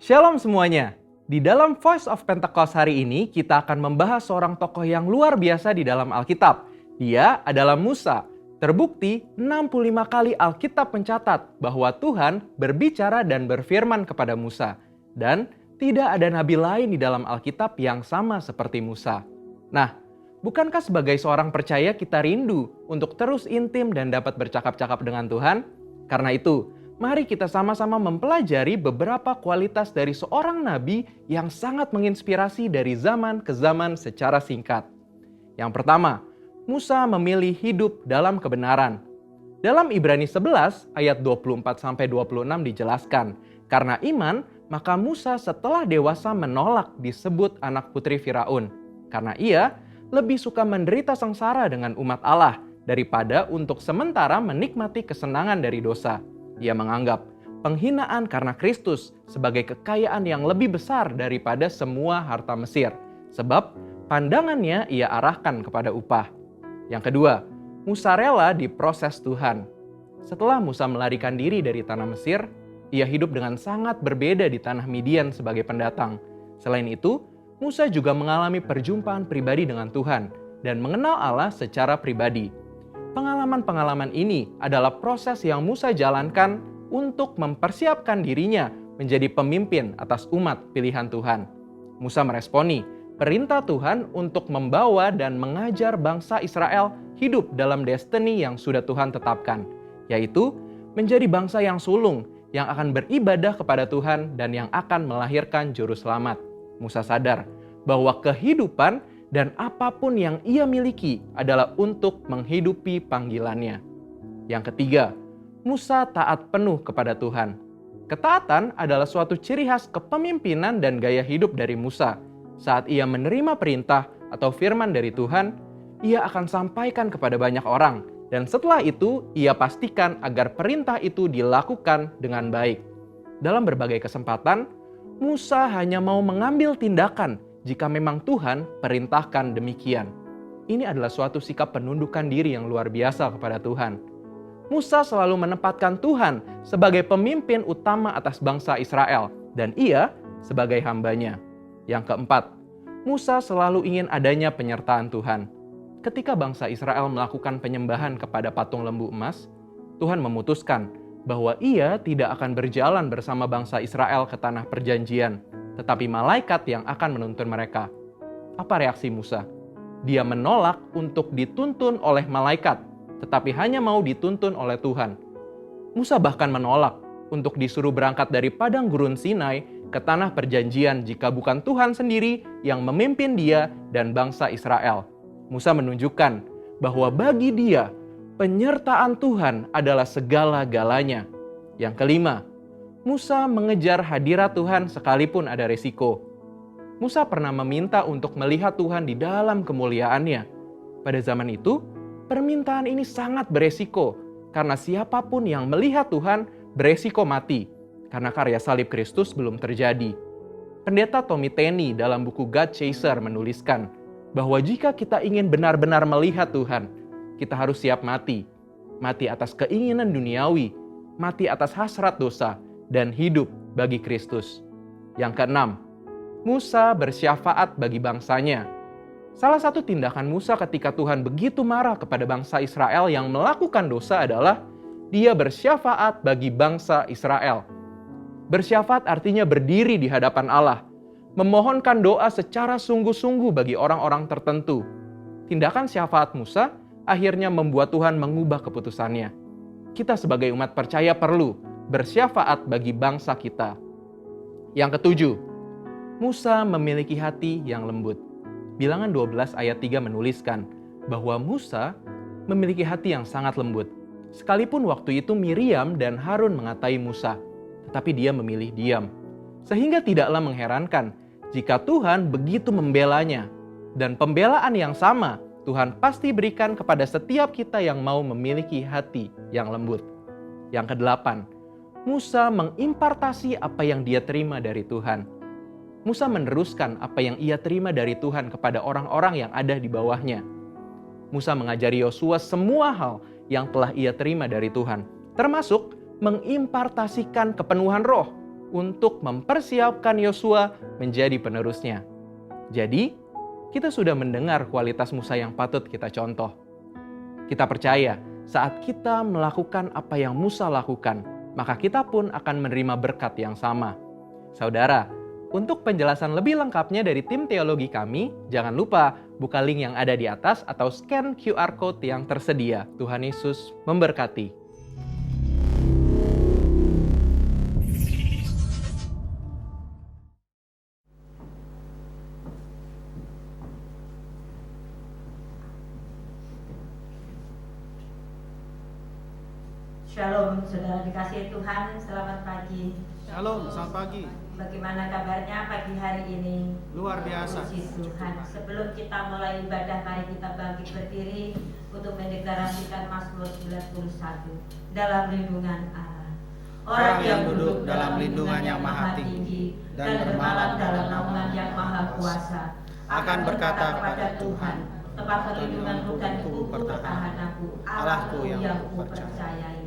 Shalom semuanya. Di dalam Voice of Pentecost hari ini kita akan membahas seorang tokoh yang luar biasa di dalam Alkitab. Dia adalah Musa. Terbukti 65 kali Alkitab mencatat bahwa Tuhan berbicara dan berfirman kepada Musa. Dan tidak ada nabi lain di dalam Alkitab yang sama seperti Musa. Nah, bukankah sebagai seorang percaya kita rindu untuk terus intim dan dapat bercakap-cakap dengan Tuhan? Karena itu, mari kita sama-sama mempelajari beberapa kualitas dari seorang nabi yang sangat menginspirasi dari zaman ke zaman secara singkat. Yang pertama, Musa memilih hidup dalam kebenaran. Dalam Ibrani 11 ayat 24-26 dijelaskan, karena iman, maka Musa setelah dewasa menolak disebut anak putri Firaun. Karena ia lebih suka menderita sengsara dengan umat Allah daripada untuk sementara menikmati kesenangan dari dosa. Ia menganggap penghinaan karena Kristus sebagai kekayaan yang lebih besar daripada semua harta Mesir. Sebab pandangannya ia arahkan kepada upah. Yang kedua, Musa rela diproses Tuhan. Setelah Musa melarikan diri dari tanah Mesir, ia hidup dengan sangat berbeda di tanah Midian sebagai pendatang. Selain itu, Musa juga mengalami perjumpaan pribadi dengan Tuhan dan mengenal Allah secara pribadi. Pengalaman-pengalaman ini adalah proses yang Musa jalankan untuk mempersiapkan dirinya menjadi pemimpin atas umat pilihan Tuhan. Musa meresponi perintah Tuhan untuk membawa dan mengajar bangsa Israel hidup dalam destiny yang sudah Tuhan tetapkan, yaitu menjadi bangsa yang sulung, yang akan beribadah kepada Tuhan dan yang akan melahirkan juru selamat. Musa sadar bahwa kehidupan dan apapun yang ia miliki adalah untuk menghidupi panggilannya. Yang ketiga, Musa taat penuh kepada Tuhan. Ketaatan adalah suatu ciri khas kepemimpinan dan gaya hidup dari Musa. Saat ia menerima perintah atau firman dari Tuhan, ia akan sampaikan kepada banyak orang. Dan setelah itu, ia pastikan agar perintah itu dilakukan dengan baik. Dalam berbagai kesempatan, Musa hanya mau mengambil tindakan jika memang Tuhan perintahkan demikian. Ini adalah suatu sikap penundukan diri yang luar biasa kepada Tuhan. Musa selalu menempatkan Tuhan sebagai pemimpin utama atas bangsa Israel, dan ia sebagai hambanya. Yang keempat, Musa selalu ingin adanya penyertaan Tuhan. Ketika bangsa Israel melakukan penyembahan kepada patung lembu emas, Tuhan memutuskan bahwa ia tidak akan berjalan bersama bangsa Israel ke tanah perjanjian, tetapi malaikat yang akan menuntun mereka. Apa reaksi Musa? Dia menolak untuk dituntun oleh malaikat, tetapi hanya mau dituntun oleh Tuhan. Musa bahkan menolak untuk disuruh berangkat dari padang gurun Sinai ke tanah perjanjian jika bukan Tuhan sendiri yang memimpin dia dan bangsa Israel. Musa menunjukkan bahwa bagi dia, penyertaan Tuhan adalah segala-galanya. Yang kelima, Musa mengejar hadirat Tuhan sekalipun ada resiko. Musa pernah meminta untuk melihat Tuhan di dalam kemuliaannya. Pada zaman itu, permintaan ini sangat beresiko, karena siapapun yang melihat Tuhan beresiko mati, karena karya salib Kristus belum terjadi. Pendeta Tommy Tenney dalam buku God Chaser menuliskan bahwa jika kita ingin benar-benar melihat Tuhan, kita harus siap mati. Mati atas keinginan duniawi, mati atas hasrat dosa, dan hidup bagi Kristus. Yang keenam, Musa bersyafaat bagi bangsanya. Salah satu tindakan Musa ketika Tuhan begitu marah kepada bangsa Israel yang melakukan dosa adalah dia bersyafaat bagi bangsa Israel. Bersyafaat artinya berdiri di hadapan Allah, memohonkan doa secara sungguh-sungguh bagi orang-orang tertentu. Tindakan syafaat Musa akhirnya membuat Tuhan mengubah keputusannya. Kita sebagai umat percaya perlu bersyafaat bagi bangsa kita. Yang ketujuh, Musa memiliki hati yang lembut. Bilangan 12 ayat 3 menuliskan bahwa Musa memiliki hati yang sangat lembut. Sekalipun waktu itu Miriam dan Harun mengatai Musa, tetapi dia memilih diam. Sehingga tidaklah mengherankan jika Tuhan begitu membelanya. Dan pembelaan yang sama Tuhan pasti berikan kepada setiap kita yang mau memiliki hati yang lembut. Yang kedelapan, Musa mengimpartasi apa yang dia terima dari Tuhan. Musa meneruskan apa yang ia terima dari Tuhan kepada orang-orang yang ada di bawahnya. Musa mengajari Yosua semua hal yang telah ia terima dari Tuhan, termasuk mengimpartasikan kepenuhan roh. untuk mempersiapkan Yosua menjadi penerusnya. Jadi, kita sudah mendengar kualitas Musa yang patut kita contoh. Kita percaya saat kita melakukan apa yang Musa lakukan, maka kita pun akan menerima berkat yang sama. Saudara, untuk penjelasan lebih lengkapnya dari tim teologi kami, jangan lupa buka link yang ada di atas atau scan QR Code yang tersedia. Tuhan Yesus memberkati. Shalom, saudara dikasihi Tuhan, selamat pagi. Shalom, selamat pagi. Bagaimana kabarnya pagi hari ini? Luar biasa. Puji Tuhan. Sebelum kita mulai ibadah, mari kita bangkit berdiri untuk mendeklarasikan Mazmur 91. Dalam lindungan Allah. Orang yang duduk dalam lindungan yang maha tinggi dan bermalam dalam naungan yang maha kuasa akan berkata kepada Tuhan, tempat perlindunganku dan pertahananku, Allahku yang kupercayai.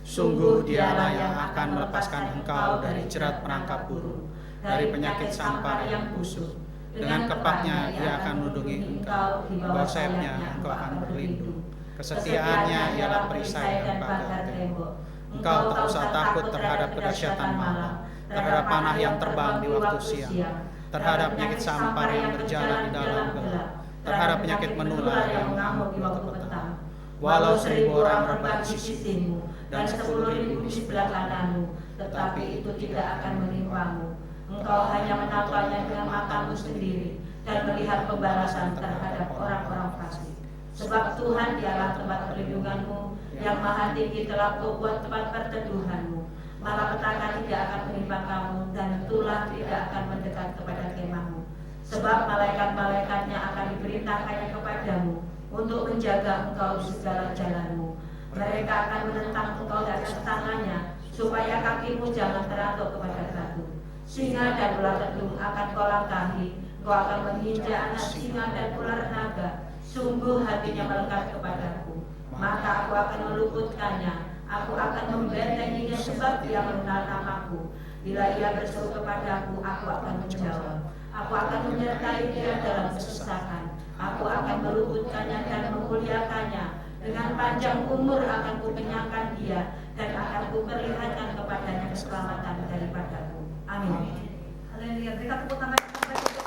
Sungguh dialah yang akan melepaskan engkau dari jerat perangkap burung, dari penyakit sampar yang busuk. Dengan kepaknya ia akan melindungi engkau, di bawah sayapnya engkau akan berlindung. Kesetiaannya ialah perisai dan pagar tembok. Engkau tak usah takut terhadap kedahsyatan malam, terhadap panah yang terbang di waktu siang, terhadap penyakit sampar yang berjalan di dalam gelap, terhadap penyakit menular yang mengamuk di waktu petang. Walau 1.000 orang rebah di sisimu dan 10.000 di sebelah kananmu, tetapi itu tidak akan menimpamu. Engkau hanya menampaknya dengan matamu sendiri dan melihat pembalasan terhadap orang-orang fasik. Sebab Tuhan dialah tempat perlindunganmu, yang maha tinggi telah Kau buat tempat perteduhanmu. Malapetaka tidak akan menimpa kamu, dan tulah tidak akan mendekat kepada kemahmu. Sebab malaikat-malaikatnya akan diperintahkannya kepadamu untuk menjaga engkau di segala jalanmu. Mereka akan menentang engkau di atas tangannya, supaya kakimu jangan teratuk kepada batu. Singa dan ular kedung akan kau langkahi, kau akan menginjak anak singa dan ular naga. Sungguh hatinya melekat kepadaku, maka aku akan meluputkannya. Aku akan membentenginya sebab dia mengenal namaku. Bila ia berseru kepadaku, aku akan menjawab. Aku akan menyertai dia dalam kesesakan. Aku akan meluputkannya dan memuliakannya. Dengan panjang umur akan kukenyangkan dia, dan akan kuperlihatkan kepadanya keselamatan daripadaku. Amin. Haleluya. Berikan tepuk tangan untuk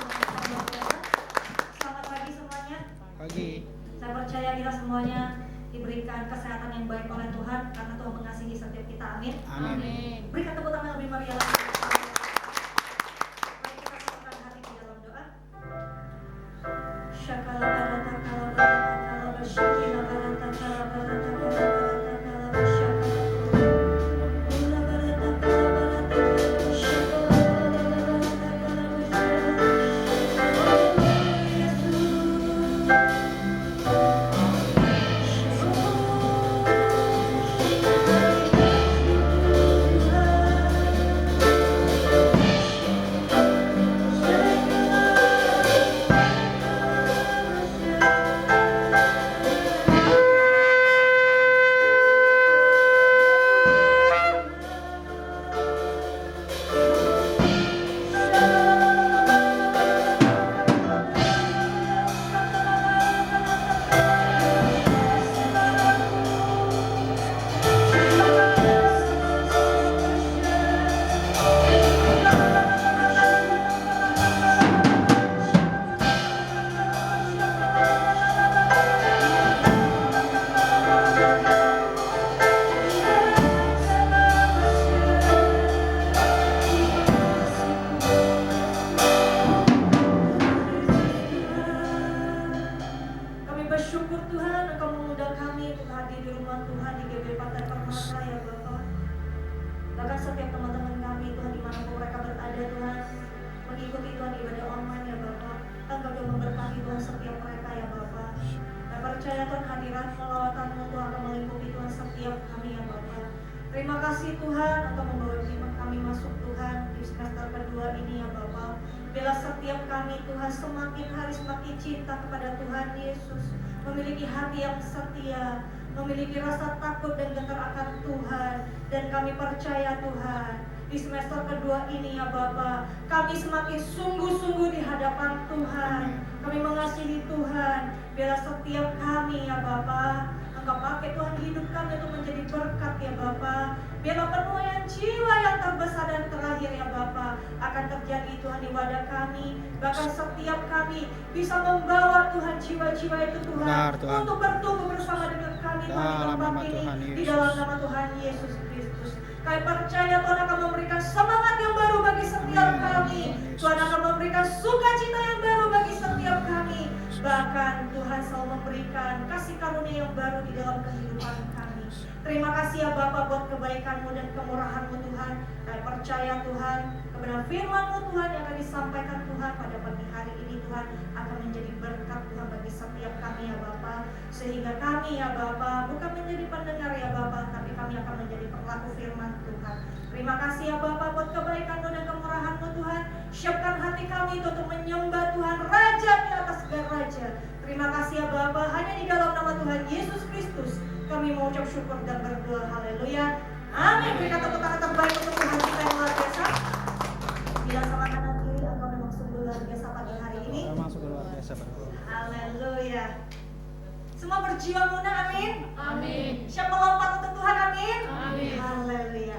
selamat pagi semuanya. Pagi. Saya percaya kita semuanya diberikan kesehatan yang baik oleh Tuhan, karena Tuhan mengasihi setiap kita. Amin. Amin. Berikan tepuk tangan lebih meriah lagi. Mari kita satukan hati di dalam doa. Syakala barata kala barata kala basyakila barata kala barata kala barata kala basyakala. Ula barata kala barata kala basyakala barata kala basyakala. Kami bersyukur Tuhan Engkau mengundang kami untuk hadir di rumah Tuhan di GBI Pantai Permata ya Bapak. Bahkan setiap teman-teman kami Tuhan dimanapun mereka berada Tuhan, mengikuti Tuhan ibadah online ya Bapak. Engkau juga memberkati Tuhan setiap mereka ya Bapak. Dan percaya Tuhan hadirat melawatan-Mu Tuhan akan melingkupi Tuhan setiap kami ya Bapak. Terima kasih Tuhan Engkau membawa kami masuk Tuhan di semester kedua ini ya Bapak. Bila setiap kami Tuhan semakin hari semakin cinta kepada Tuhan Yesus, memiliki hati yang setia, memiliki rasa takut dan gentar akan Tuhan, dan kami percaya Tuhan di semester kedua ini ya Bapa. Kami semakin sungguh-sungguh di hadapan Tuhan. Kami mengasihi Tuhan. Biarlah setiap kami ya Bapa, Engkau pakai Tuhan hidup kami untuk menjadi berkat ya Bapa. Biarlah penuaian jiwa yang terbesar dan terakhir ya Bapa akan terjadi Tuhan di wadah kami. Bahkan setiap kami bisa membawa Tuhan jiwa-jiwa itu Tuhan, Benar, Tuhan. untuk bertumbuh bersama dengan kami Tuhan di Dalam tempat nama ini, Tuhan di Yesus. dalam nama Tuhan Yesus Kristus. Kami percaya Tuhan akan memberikan semangat yang baru bagi setiap Amin. kami. Yesus. Tuhan akan memberikan sukacita yang baru bagi setiap kami. Bahkan Tuhan selalu memberikan kasih karunia yang baru di dalam kehidupan kami. Terima kasih ya Bapa buat kebaikan-Mu dan kemurahan-Mu Tuhan. Kami percaya Tuhan kebenaran firman-Mu Tuhan yang akan disampaikan Tuhan pada pagi hari ini Tuhan akan menjadi berkat Tuhan bagi setiap kami ya Bapa. Sehingga kami ya Bapa bukan menjadi pendengar ya Bapa, tapi kami akan menjadi pelaku firman Tuhan. Terima kasih ya Bapa buat kebaikan-Mu dan kemurahan-Mu Tuhan. Siapkan hati kami itu untuk menyembah Tuhan Raja di atas segala raja. Terima kasih ya Bapa, hanya di dalam nama Tuhan Yesus Kristus kami mengucap syukur dan berdoa. Haleluya. Amin. Berikan tepuk tangan terbaik untuk Tuhan kita yang luar biasa. Bila sama kanan kiri engkau memang sungguh luar biasa pada hari ini. Termasuk luar biasa, Pak. Haleluya. Semua berjiwa muda, amin. Amin. Siap melompat untuk Tuhan, amin. Amin. Haleluya.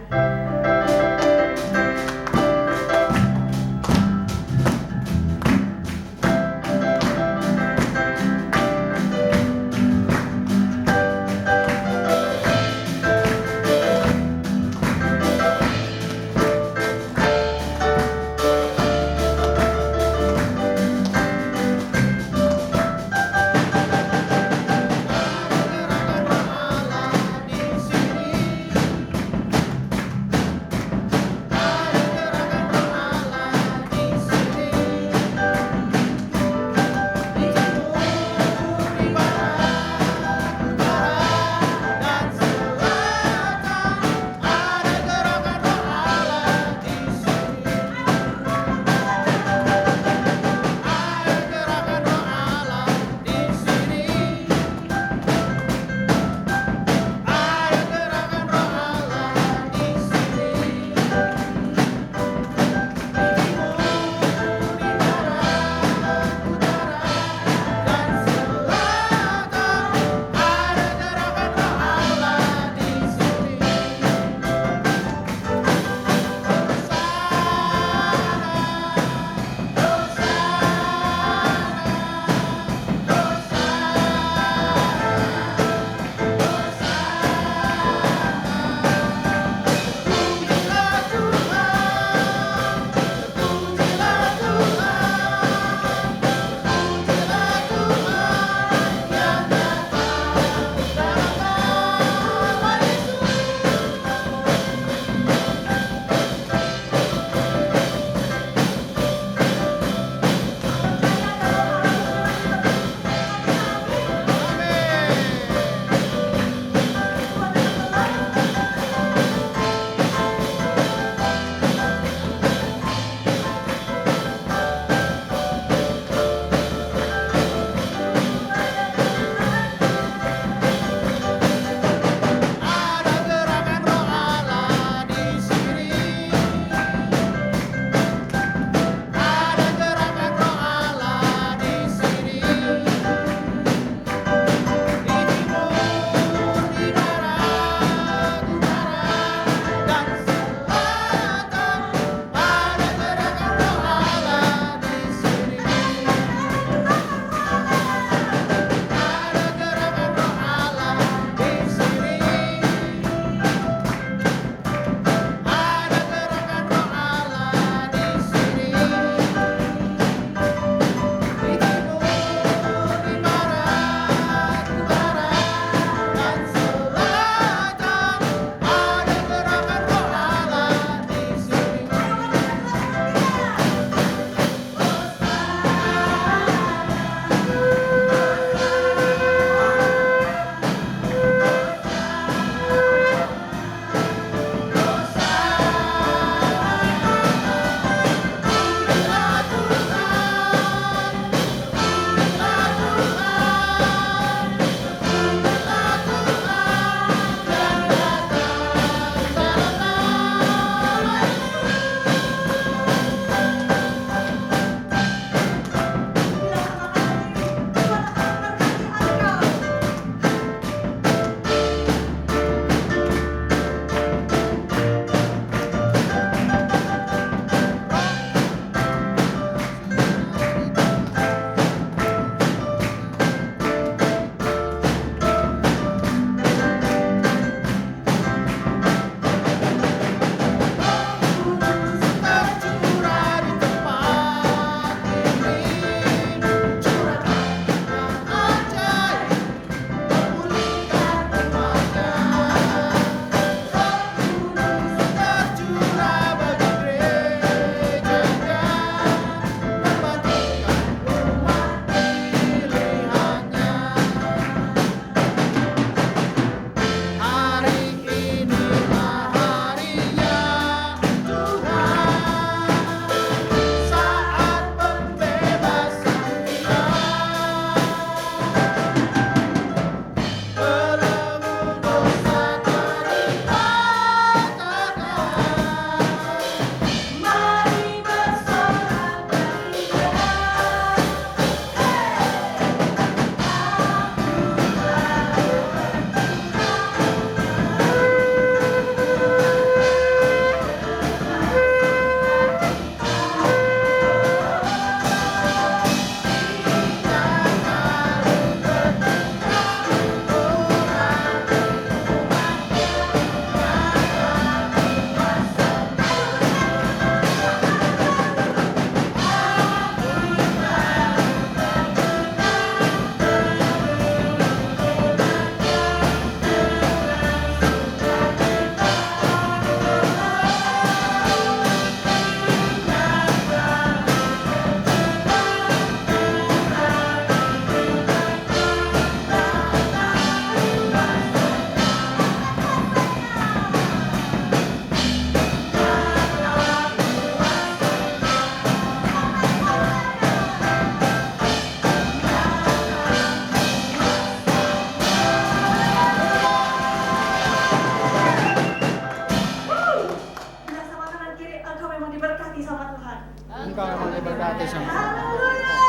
berarti sama. Haleluya.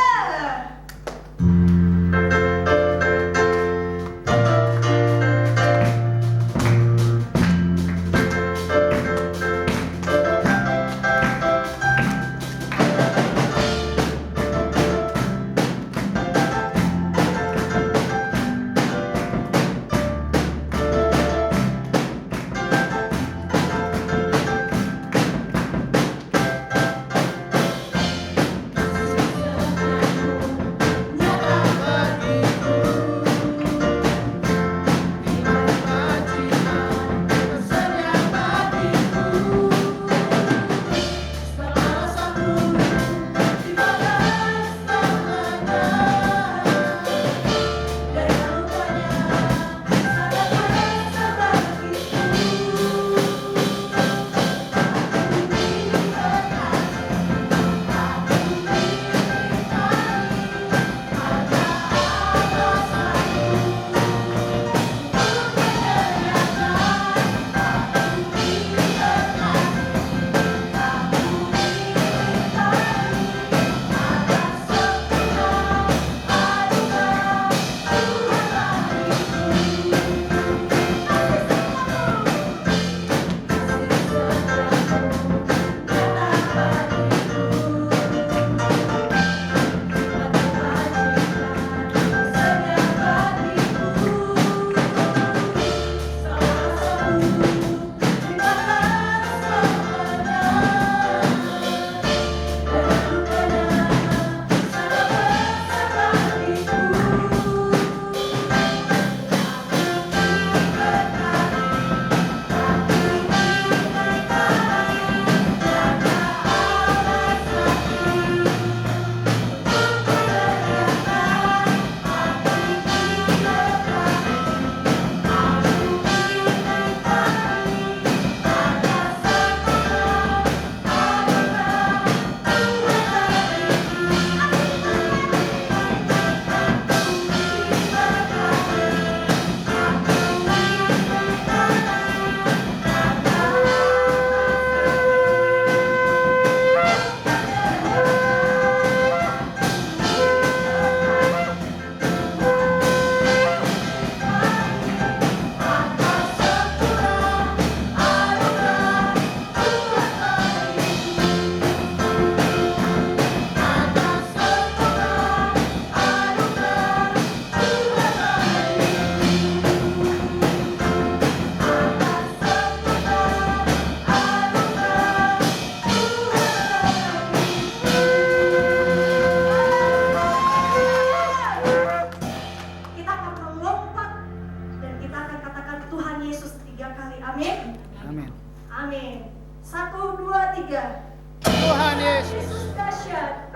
Tuhan Yesus.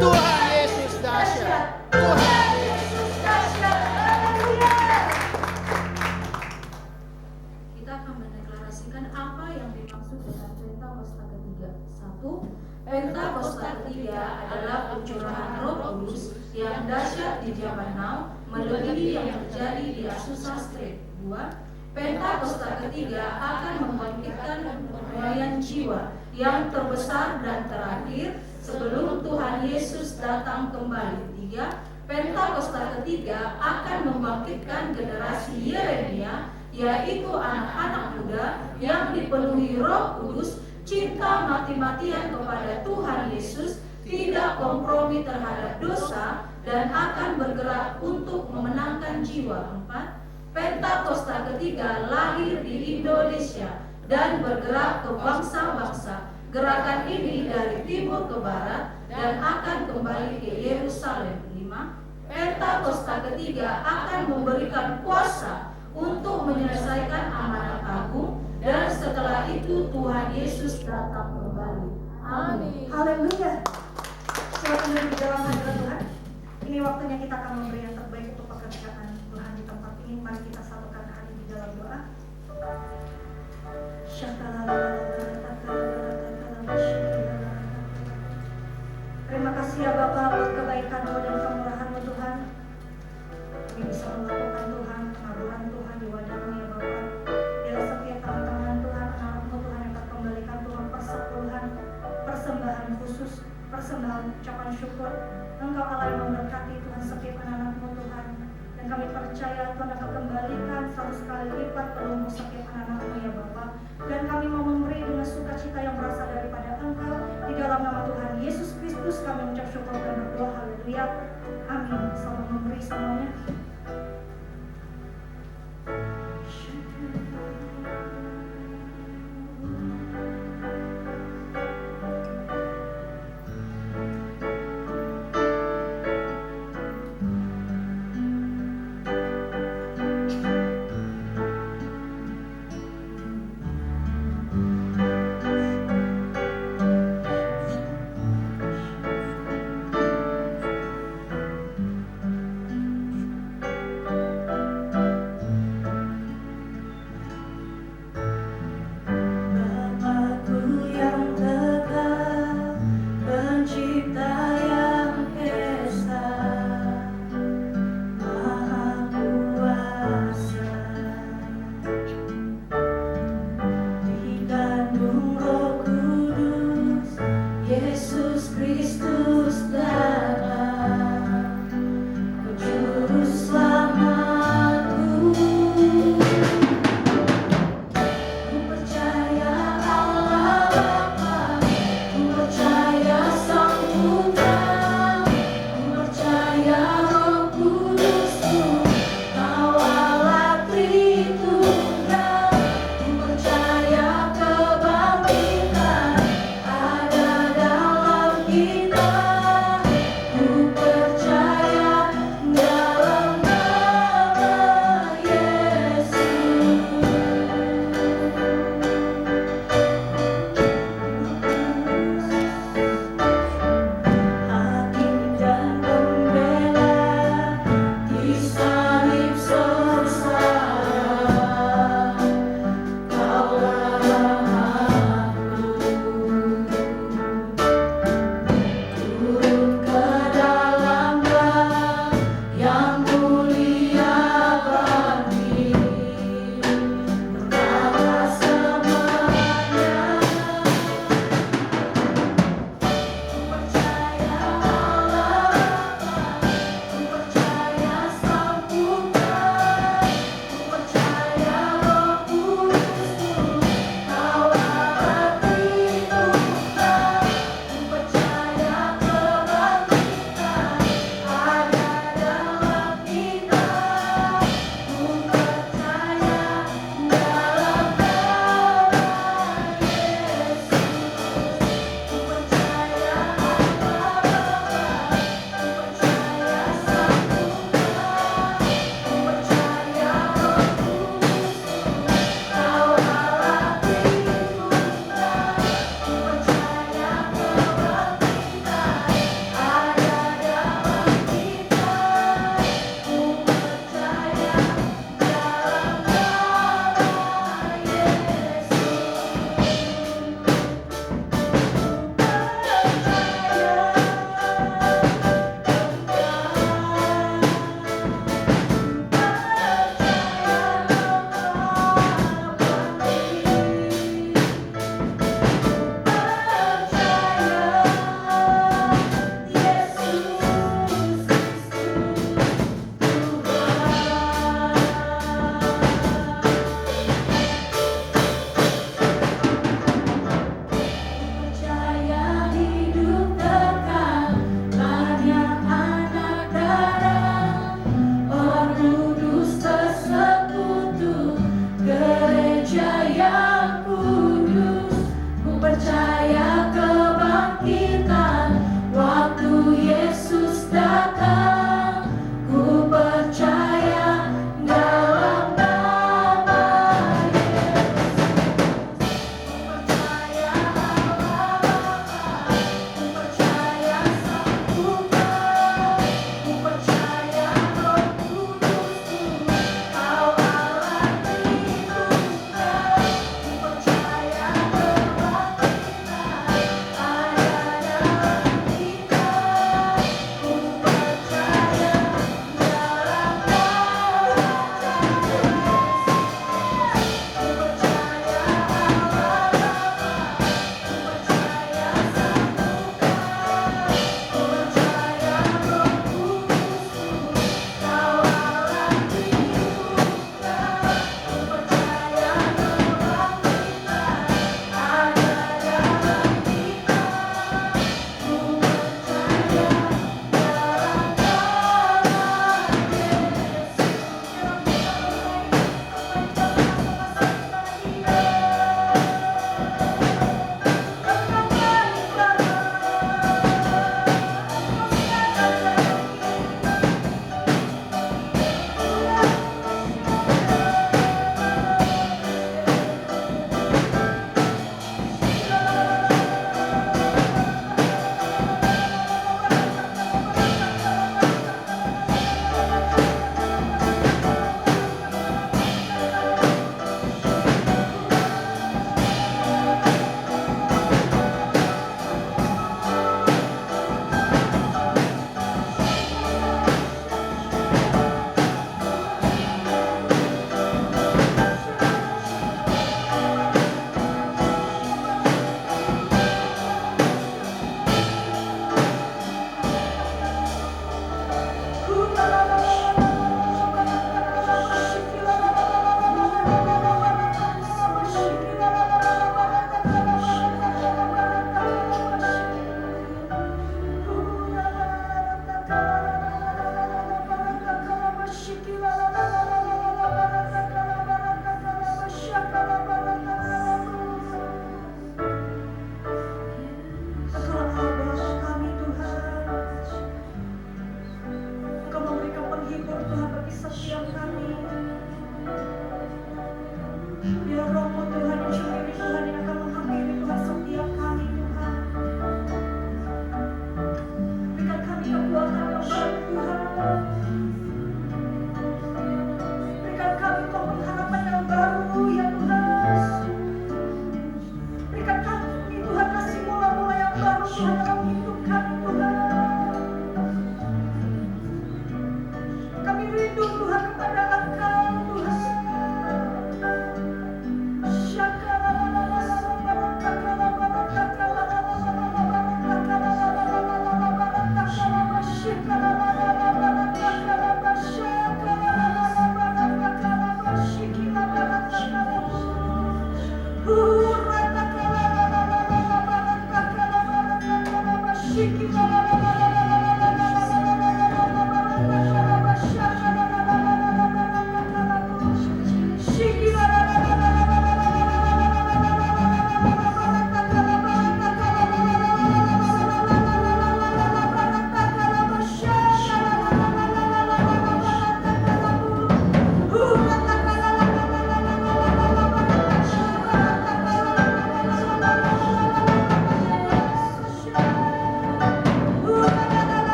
Tuhan Yesus dahsyat. Tuhan Yesus dahsyat. Haleluya. Kita akan mendeklarasikan apa yang dimaksud dengan Pentakosta ketiga. 1. Pentakosta ketiga adalah pencurahan Roh Kudus yang dahsyat di zaman now, melebihi yang terjadi di Azusa Street. 2. Pentakosta ketiga akan membangkitkan pemulihan jiwa yang terbesar dan terakhir sebelum Tuhan Yesus datang kembali. 3. Pentakosta ketiga akan membangkitkan generasi Yeremia, yaitu anak-anak muda yang dipenuhi Roh Kudus, cinta mati-matian kepada Tuhan Yesus, tidak kompromi terhadap dosa, dan akan bergerak untuk memenangkan jiwa. 4. Pentakosta ketiga lahir di Indonesia dan bergerak ke bangsa-bangsa. Gerakan ini dari timur ke barat dan akan kembali ke Yerusalem. 5. Pentakosta ketiga akan memberikan kuasa untuk menyelesaikan amanat agung, dan setelah itu Tuhan Yesus datang kembali. Amin. Haleluya. Silakan duduk di dalam hadirat Tuhan. Ini waktunya kita akan memberi yang terbaik untuk pekerjaan Tuhan di tempat ini. Mari kita satukan hati di dalam doa. Terima kasih ya Bapa buat kebaikan-Mu dan kemurahan-Mu Tuhan. Kami bisa melakukan Tuhan, pengaruhan Tuhan di wadah-Mu ya Bapa. Biarlah setiap teman-teman Tuhan, anak-Mu Tuhan yang terkembalikan Tuhan persepuluhan, persembahan khusus, persembahan ucapan mengucapkan syukur. Engkau Allah yang memberkati Tuhan setiap anak-anak-Mu Tuhan. Dan kami percaya Tuhan akan kembalikan 100 kali lipat penuh setiap anak-anak-Mu ya Bapa. Dan kami mau memberi dengan sukacita yang berasal daripada Engkau. Di dalam nama Tuhan Yesus Kristus kami mengucap syukur dan berdoa. Haleluya. Amin. Selamat memberi semuanya.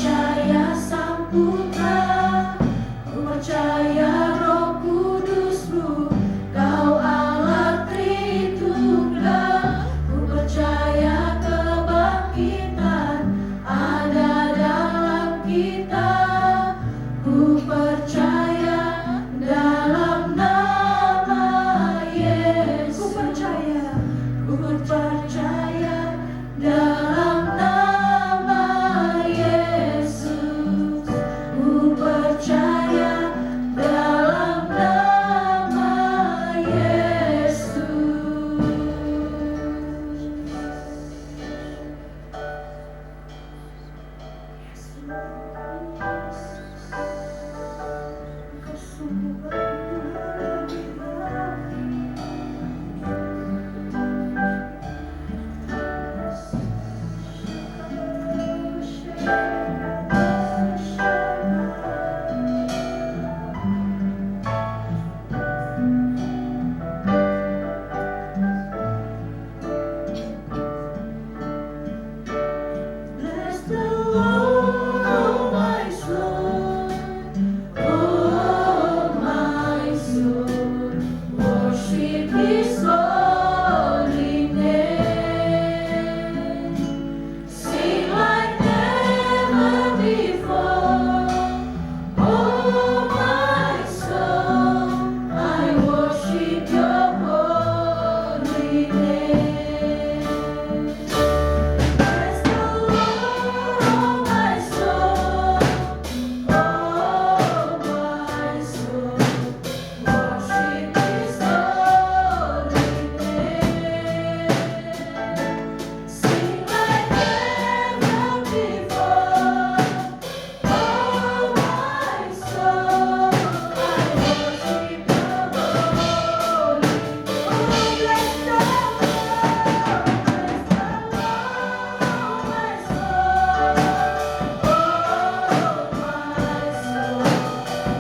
percaya Sang Putra, ku percaya Roh Kudus-Mu, Kau Allah Tritunggal. Ku percaya kebangkitan ada dalam kita, ku percaya dalam nama Yesus. Ku percaya dalam nama Yesus. Ku percaya dalam nama Yesus. Kau sungguh baik bagi Bless the Lord, oh my soul, oh my soul, worship His holy name. Sing like never before, oh my soul, I worship Your holy name. Bless the Lord, oh my soul, oh my soul, worship His holy name. Sing like never before, oh my soul, I worship Your holy name. Oh, bless the Lord, bless the Lord, my soul, oh my soul,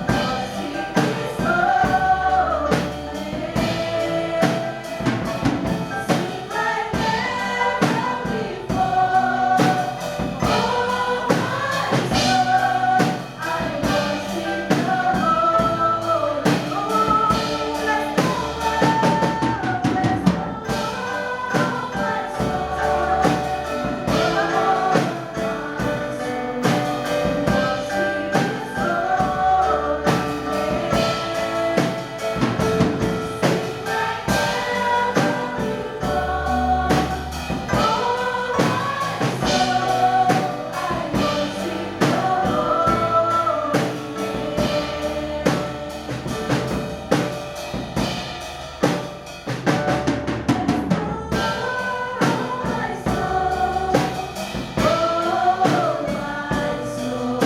worship His holy name. Sing like never before, oh my soul, I worship Your holy name. Bless the Lord, bless the Lord, my soul,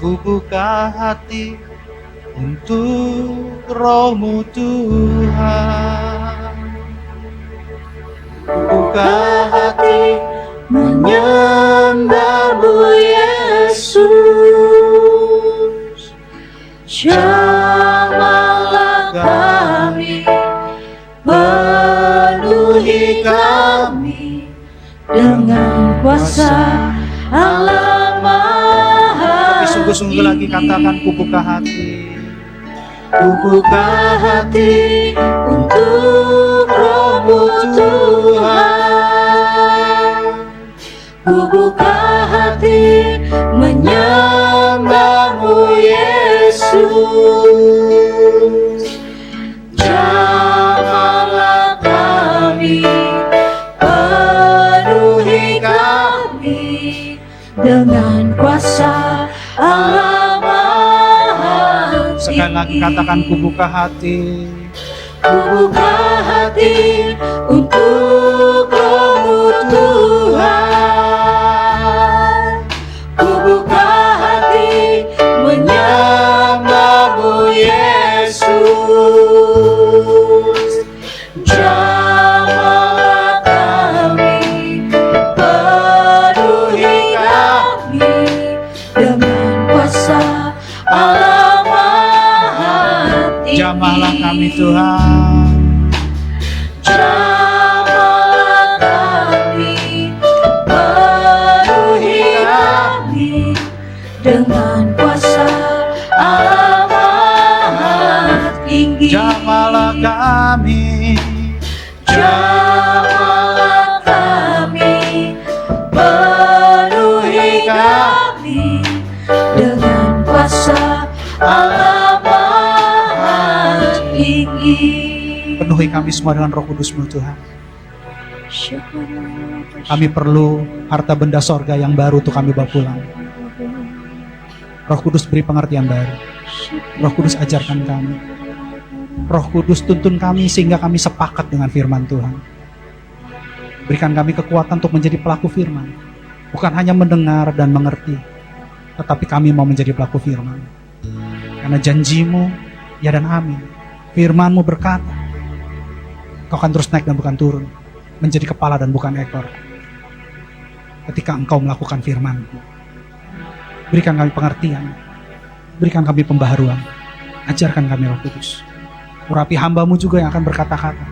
Ku buka hati untuk Roh-Mu Tuhan. Ku buka hati menyembah-Mu Yesus. Jamahlah penuhi kami dengan kuasa Allah Maha. Sungguh-sungguh lagi katakan, ku buka hati. Ku buka hati untuk Roh-Mu Tuhan. Ku buka hati menyembah-Mu Yesus. Jamahlah kami, penuhi kami dengan kuasa Allah Maha. Sekali lagi katakan, ku buka hati. Ku buka hati untuk Roh-Mu Tuhan. Ku buka hati menyembah-Mu Yesus. Jamahlah kami, penuhi kami dengan kuasa Allah Maha Tinggi. Jamahlah kami Tuhan. Jamahlah kami, penuhi kami dengan kuasa Allah Maha Tinggi. Jamahlah kami. Jamahlah kami, penuhi kami dengan kuasa Allah Maha Tinggi. Penuhi kami semua dengan Roh Kudus-Mu Tuhan. Kami perlu harta benda sorga yang baru untuk kami bawa pulang. Roh Kudus beri pengertian baru. Roh Kudus ajarkan kami. Roh Kudus tuntun kami sehingga kami sepakat dengan firman Tuhan. Berikan kami kekuatan untuk menjadi pelaku firman. Bukan hanya mendengar dan mengerti, tetapi kami mau menjadi pelaku firman. Karena janji-Mu ya dan amin. Firman-Mu berkata, Kau akan terus naik dan bukan turun, menjadi kepala dan bukan ekor. Ketika Engkau melakukan firman-Mu, berikan kami pengertian, berikan kami pembaharuan, ajarkan kami Roh Kudus. Urapi hamba-Mu juga yang akan berkata-kata.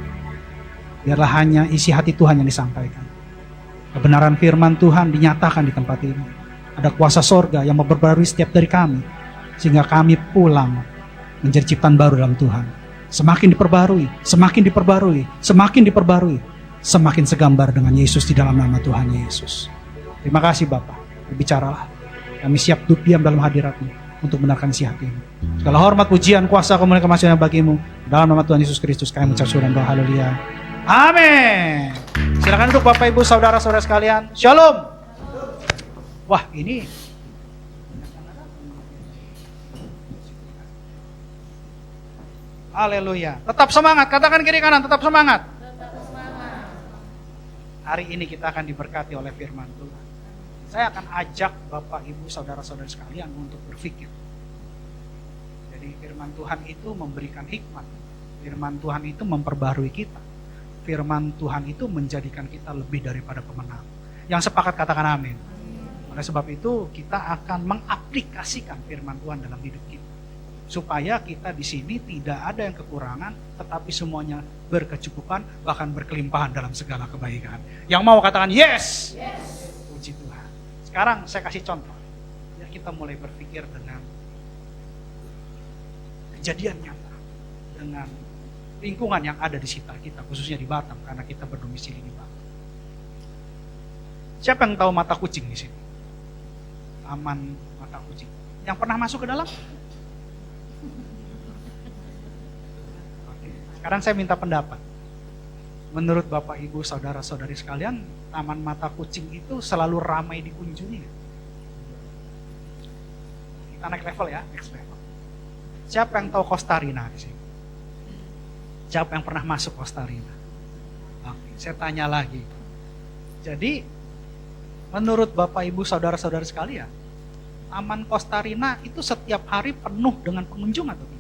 Biarlah hanya isi hati Tuhan yang disampaikan. Kebenaran firman Tuhan dinyatakan di tempat ini. Ada kuasa sorga yang memperbarui setiap dari kami, sehingga kami pulang menjadi ciptaan baru dalam Tuhan. Semakin diperbarui, semakin diperbarui, semakin diperbarui, semakin segambar dengan Yesus di dalam nama Tuhan Yesus. Terima kasih Bapa, berbicaralah. Kami siap duduk diam dalam hadirat-Mu untuk benarkan isi hati-Mu. Segala hormat, pujian, kuasa, kemuliaan, kemasyuran bagi-Mu. Dalam nama Tuhan Yesus Kristus kami mengucap syukur dan doa. Haleluya. Amin. Silakan duduk Bapak Ibu, saudara-saudara sekalian. Shalom. Wah, ini haleluya. Tetap semangat, katakan kiri kanan, tetap semangat. Hari ini kita akan diberkati oleh firman Tuhan. Saya akan ajak Bapak Ibu saudara-saudara sekalian untuk berpikir. Jadi firman Tuhan itu memberikan hikmat. Firman Tuhan itu memperbarui kita. Firman Tuhan itu menjadikan kita lebih daripada pemenang. Yang sepakat katakan amin. Oleh sebab itu kita akan mengaplikasikan firman Tuhan dalam hidup kita. Supaya kita di sini tidak ada yang kekurangan, tetapi semuanya berkecukupan, bahkan berkelimpahan dalam segala kebaikan. Yang mau katakan yes. Puji Tuhan. Sekarang saya kasih contoh. Ya, kita mulai berpikir dengan kejadian nyata, dengan lingkungan yang ada di sekitar kita, khususnya di Batam, karena kita berdomisili di Batam. Siapa yang tahu mata kucing di sini? Taman mata kucing. Yang pernah masuk ke dalam? Sekarang saya minta pendapat. Menurut Bapak Ibu saudara-saudari sekalian, Taman Mata Kucing itu selalu ramai dikunjungi. Kita naik level ya, next level. Siapa yang tahu Costa Rina di sini? Siapa yang pernah masuk Costa Rina? Oke, saya tanya lagi. Jadi, menurut Bapak Ibu saudara-saudari sekalian, Taman Costa Rina itu setiap hari penuh dengan pengunjung atau tidak?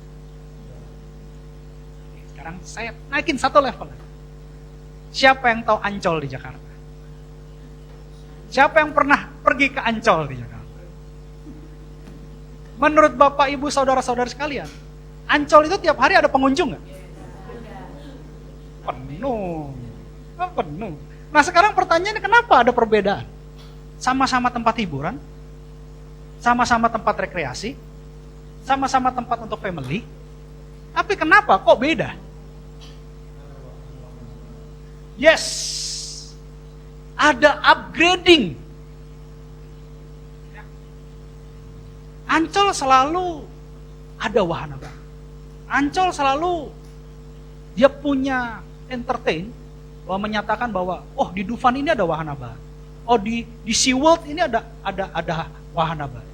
Sekarang saya naikin satu level. Siapa yang tahu Ancol di Jakarta? Siapa yang pernah pergi ke Ancol di Jakarta? Menurut Bapak Ibu saudara-saudara sekalian, Ancol itu tiap hari ada pengunjung nggak? Penuh. Penuh. Nah sekarang pertanyaannya kenapa ada perbedaan? Sama-sama tempat hiburan, sama-sama tempat rekreasi, sama-sama tempat untuk family, tapi kenapa kok beda? Yes, ada upgrading. Ancol selalu ada wahana baru. Ancol selalu dia punya entertain, bahwa menyatakan bahwa oh di Dufan ini ada wahana baru. Oh di SeaWorld ini ada wahana baru.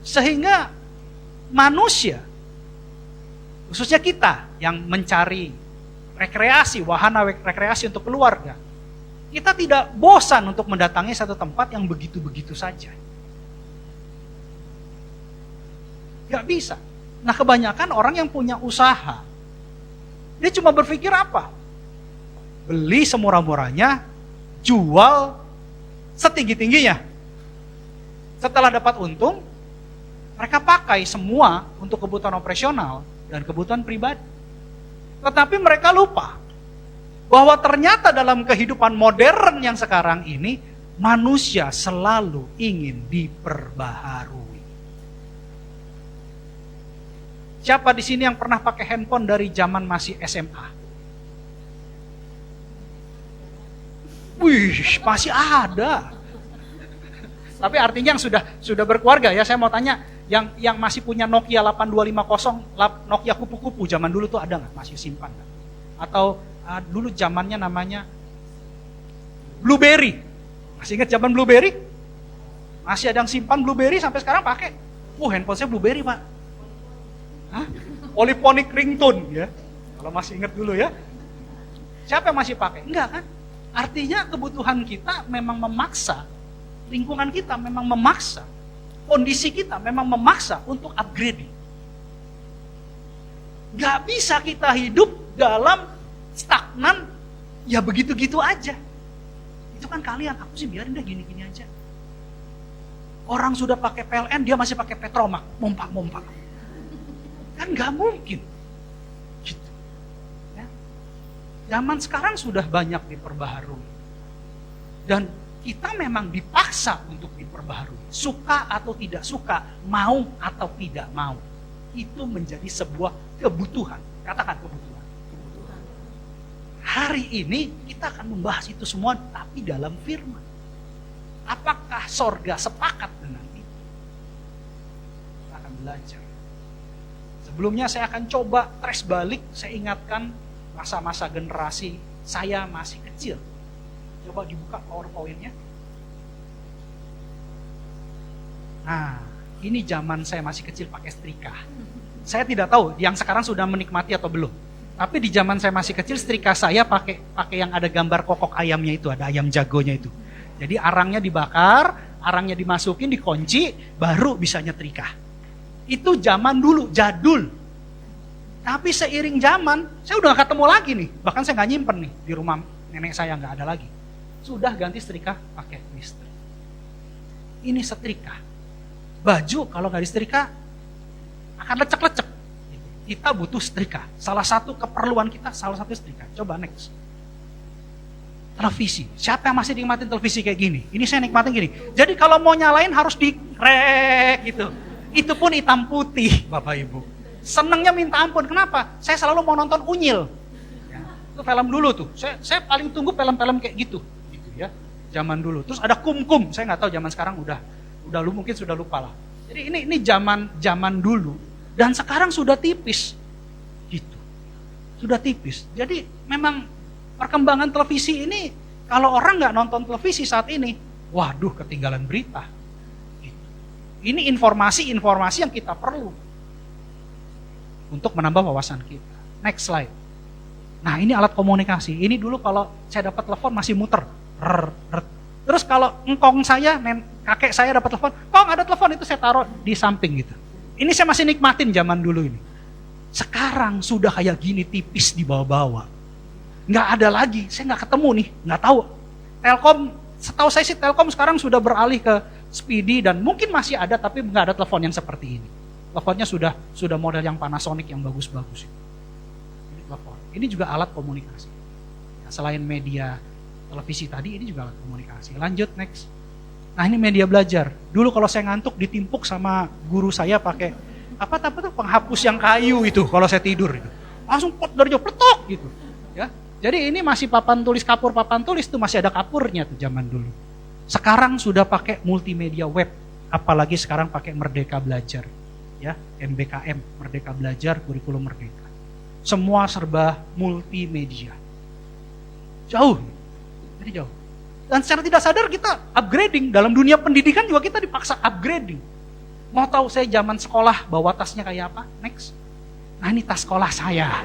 Sehingga manusia, khususnya kita yang mencari rekreasi, wahana rekreasi untuk keluarga, kita tidak bosan untuk mendatangi satu tempat yang begitu-begitu saja. Gak bisa. Nah kebanyakan orang yang punya usaha, dia cuma berpikir apa? Beli semurah-murahnya, jual setinggi-tingginya. Setelah dapat untung, mereka pakai semua untuk kebutuhan operasional dan kebutuhan pribadi. Tetapi mereka lupa bahwa ternyata dalam kehidupan modern yang sekarang ini, manusia selalu ingin diperbaharui. Siapa di sini yang pernah pakai handphone dari zaman masih SMA? Wih, masih ada. Tapi artinya yang sudah berkeluarga ya, saya mau tanya, yang masih punya Nokia 8250, Nokia kupu-kupu zaman dulu tuh ada nggak? Masih simpan nggak? Atau dulu zamannya namanya BlueBerry. Masih ingat zaman BlueBerry? Masih ada yang simpan BlueBerry sampai sekarang pakai. Handphone saya BlueBerry, Pak. Hah? Polyphonic ringtone ya. Kalau masih ingat dulu ya. Siapa yang masih pakai? Enggak kan? Artinya kebutuhan kita memang memaksa, lingkungan kita memang memaksa, kondisi kita memang memaksa untuk upgrading. Gak bisa kita hidup dalam stagnan, ya begitu-gitu aja. Itu kan kalian, aku sih biarin deh gini-gini aja. Orang sudah pakai PLN, dia masih pakai Petromax, mompak-mompak. Kan gak mungkin. Gitu. Ya. Zaman sekarang sudah banyak diperbaharui. Dan kita memang dipaksa untuk diperbaharui. Suka atau tidak suka, mau atau tidak mau. Itu menjadi sebuah kebutuhan. Katakan kebutuhan. Hari ini kita akan membahas itu semua, tapi dalam firman. Apakah sorga sepakat dengan itu? Kita akan belajar. Sebelumnya saya akan coba trace balik, saya ingatkan masa-masa generasi saya masih kecil. Coba dibuka PowerPoint-nya. Nah, ini zaman saya masih kecil pakai setrika. Saya tidak tahu yang sekarang sudah menikmati atau belum. Tapi di zaman saya masih kecil, setrika saya pakai yang ada gambar kokok ayamnya itu, ada ayam jagonya itu. Jadi arangnya dibakar, arangnya dimasukin, dikunci, baru bisa nyetrika. Itu zaman dulu, jadul. Tapi seiring zaman, saya udah gak ketemu lagi nih. Bahkan saya gak nyimpen nih, di rumah nenek saya gak ada lagi. Sudah ganti setrika pakai listrik. Ini setrika. Baju kalau gak disetrika, akan lecek-lecek. Kita butuh setrika. Salah satu keperluan kita, salah satu setrika. Coba next. Televisi. Siapa yang masih nikmatin televisi kayak gini? Ini saya nikmatin gini. Jadi kalau mau nyalain harus dikrek gitu. Itu pun hitam putih, Bapak Ibu. Senengnya minta ampun. Kenapa? Saya selalu mau nonton Unyil. Ya, itu film dulu tuh. Saya paling tunggu film-film kayak gitu ya. Zaman dulu. Terus ada Kum-Kum. Saya nggak tahu zaman sekarang udah lu mungkin sudah lupa lah. Jadi ini zaman dulu. Dan sekarang sudah tipis. Gitu. Sudah tipis. Jadi memang perkembangan televisi ini, kalau orang nggak nonton televisi saat ini, waduh ketinggalan berita. Gitu. Ini informasi yang kita perlu untuk menambah wawasan kita. Next slide. Nah ini alat komunikasi. Ini dulu kalau saya dapat telepon masih muter. Terus kalau engkong saya, kakek saya dapat telepon, kong ada telepon, itu saya taruh di samping gitu. Ini saya masih nikmatin zaman dulu ini. Sekarang sudah kayak gini tipis di bawah-bawah. Nggak ada lagi, saya nggak ketemu nih, nggak tahu. Telkom, setahu saya sih Telkom sekarang sudah beralih ke Speedy dan mungkin masih ada tapi nggak ada telepon yang seperti ini. Teleponnya sudah model yang Panasonic yang bagus-bagus. Ini telepon. Ini juga alat komunikasi. Selain media televisi tadi, ini juga alat komunikasi. Lanjut, next. Nah, ini media belajar. Dulu kalau saya ngantuk ditimpuk sama guru saya pakai apa tuh penghapus yang kayu itu kalau saya tidur itu. Langsung pot dari jauh pletok gitu. Ya. Jadi ini masih papan tulis itu masih ada kapurnya tuh zaman dulu. Sekarang sudah pakai multimedia web, apalagi sekarang pakai Merdeka Belajar. Ya, MBKM, Merdeka Belajar, kurikulum Merdeka. Semua serba multimedia. Jauh. Jadi jauh. Dan secara tidak sadar kita upgrading. Dalam dunia pendidikan juga kita dipaksa upgrading. Mau tahu saya zaman sekolah bawa tasnya kayak apa? Next. Nah, ini tas sekolah saya.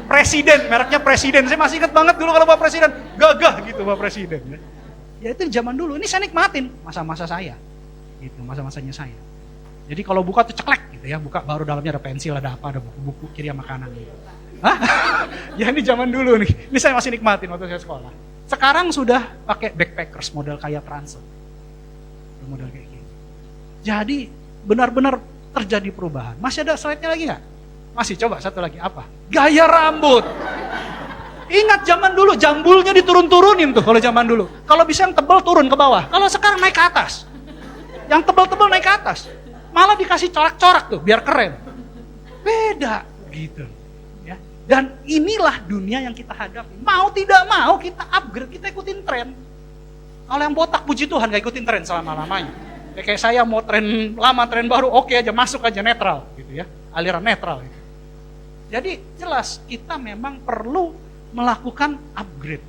Presiden, mereknya Presiden. Saya masih ingat banget dulu kalau bawa Presiden. Gagah gitu bawa Presiden. Ya itu zaman dulu. Ini saya nikmatin masa-masa saya. Gitu, masa-masanya saya. Jadi kalau buka tuh ceklek gitu ya. Buka baru dalamnya ada pensil, ada apa, ada buku-buku kiri sama kanan gitu. Hah? Ya ini zaman dulu nih. Ini saya masih nikmatin waktu saya sekolah. Sekarang sudah pakai backpackers model kayak Transit. Model kayak gitu. Jadi benar-benar terjadi perubahan. Masih ada slide-nya lagi nggak? Masih, coba satu lagi. Apa? Gaya rambut. Ingat zaman dulu jambulnya diturun-turunin tuh kalau zaman dulu. Kalau bisa yang tebal turun ke bawah. Kalau sekarang naik ke atas. Yang tebal-tebal naik ke atas. Malah dikasih corak-corak tuh biar keren. Beda gitu. Dan inilah dunia yang kita hadapi. Mau tidak mau kita upgrade, kita ikutin tren. Kalau yang botak puji Tuhan gak ikutin tren selama-lamanya. Kayak saya mau tren lama, tren baru, oke aja, masuk aja netral gitu ya. Aliran netral. Gitu. Jadi jelas kita memang perlu melakukan upgrade.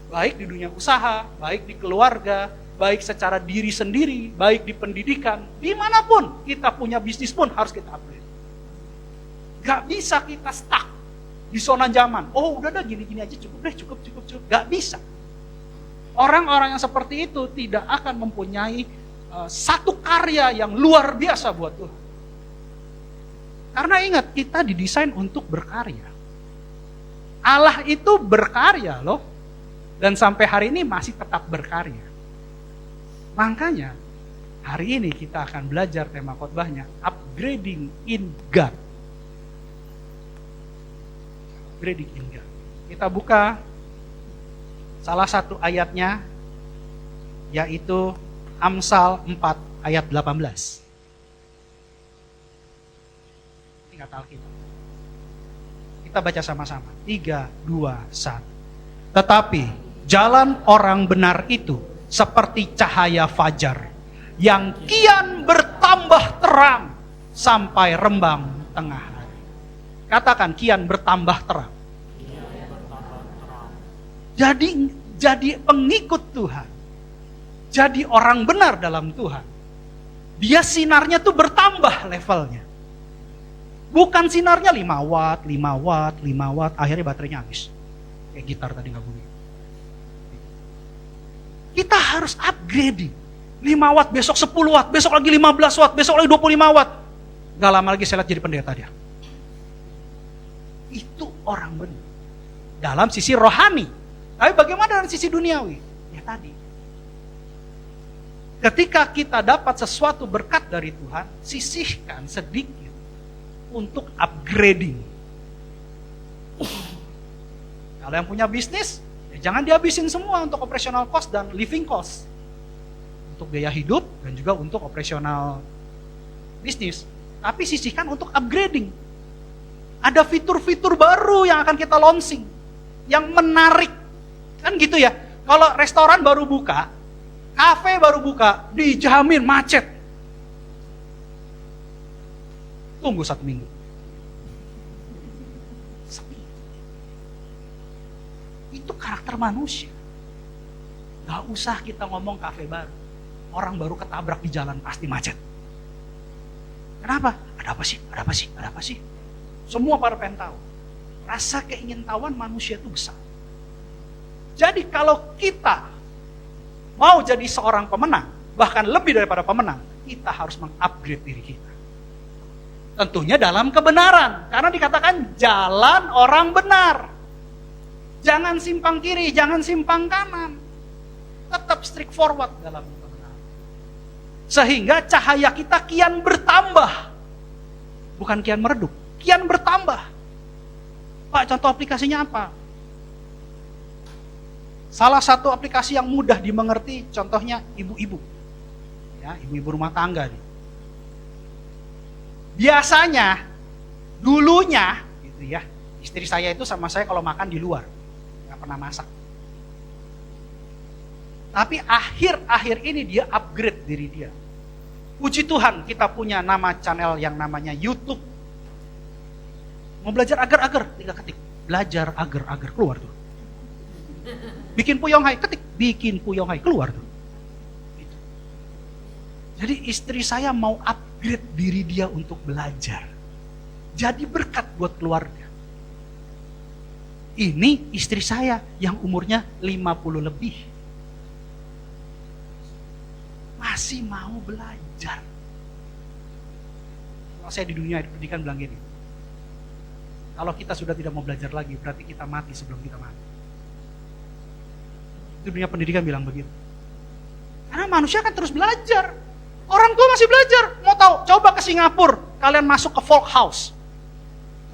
Baik di dunia usaha, baik di keluarga, baik secara diri sendiri, baik di pendidikan, dimanapun kita punya bisnis pun harus kita upgrade. Gak bisa kita stuck di zona zaman. Oh udah dah gini-gini aja cukup. Gak bisa. Orang-orang yang seperti itu tidak akan mempunyai satu karya yang luar biasa buat Tuhan. Karena ingat, kita didesain untuk berkarya. Allah itu berkarya loh. Dan sampai hari ini masih tetap berkarya. Makanya hari ini kita akan belajar tema khotbahnya, Upgrading in God. Upgrading in God. Kita buka salah satu ayatnya, yaitu Amsal 4 ayat 18. Ini kata Alkitab. Kita baca sama-sama. 3, 2, 1. Tetapi jalan orang benar itu seperti cahaya fajar yang kian bertambah terang sampai rembang tengah hari. Katakan kian bertambah terang. Jadi pengikut Tuhan. Jadi orang benar dalam Tuhan. Dia sinarnya tuh bertambah levelnya. Bukan sinarnya 5 watt, 5 watt, 5 watt, akhirnya baterainya habis. Kayak gitar tadi gak bunyi. Kita harus upgrading. 5 watt, besok 10 watt, besok lagi 15 watt, besok lagi 25 watt. Gak lama lagi saya lihat jadi pendeta dia. Itu orang benar. Dalam sisi rohani. Tapi bagaimana dalam sisi duniawi? Ya tadi. Ketika kita dapat sesuatu berkat dari Tuhan, sisihkan sedikit untuk upgrading. Kalau yang punya bisnis, ya jangan dihabisin semua untuk operational cost dan living cost. Untuk biaya hidup dan juga untuk operational bisnis. Tapi sisihkan untuk upgrading. Ada fitur-fitur baru yang akan kita launching. Yang menarik. Kan gitu ya. Kalau restoran baru buka, kafe baru buka, dijamin macet. Tunggu 1 minggu. Sepi. Itu karakter manusia. Gak usah kita ngomong kafe baru. Orang baru ketabrak di jalan pasti macet. Kenapa? Ada apa sih? Ada apa sih? Ada apa sih? Semua pada pengen tahu. Rasa keingintahuan manusia itu besar. Jadi kalau kita mau jadi seorang pemenang, bahkan lebih daripada pemenang, kita harus mengupgrade diri kita. Tentunya dalam kebenaran, karena dikatakan jalan orang benar. Jangan simpang kiri, jangan simpang kanan. Tetap strict forward dalam kebenaran. Sehingga cahaya kita kian bertambah. Bukan kian meredup, kian bertambah. Pak, contoh aplikasinya apa? Salah satu aplikasi yang mudah dimengerti, contohnya ibu-ibu. Ya, ibu-ibu rumah tangga nih. Biasanya, dulunya, gitu ya, istri saya itu sama saya kalau makan di luar, nggak pernah masak. Tapi akhir-akhir ini dia upgrade diri dia. Puji Tuhan kita punya nama channel yang namanya YouTube. Mau belajar agar-agar, tinggal ketik. Belajar agar-agar, keluar tuh. Bikin puyong hai, ketik. Bikin puyong hai, keluar tuh. Gitu. Jadi istri saya mau upgrade diri dia untuk belajar. Jadi berkat buat keluarga. Ini istri saya yang umurnya 50 lebih. Masih mau belajar. Kalau saya di dunia pendidikan bilang gini, kalau kita sudah tidak mau belajar lagi, berarti kita mati sebelum kita mati. Itu dunia pendidikan bilang begitu. Karena manusia kan terus belajar. Orang tua masih belajar. Mau tahu? Coba ke Singapura, kalian masuk ke folk house,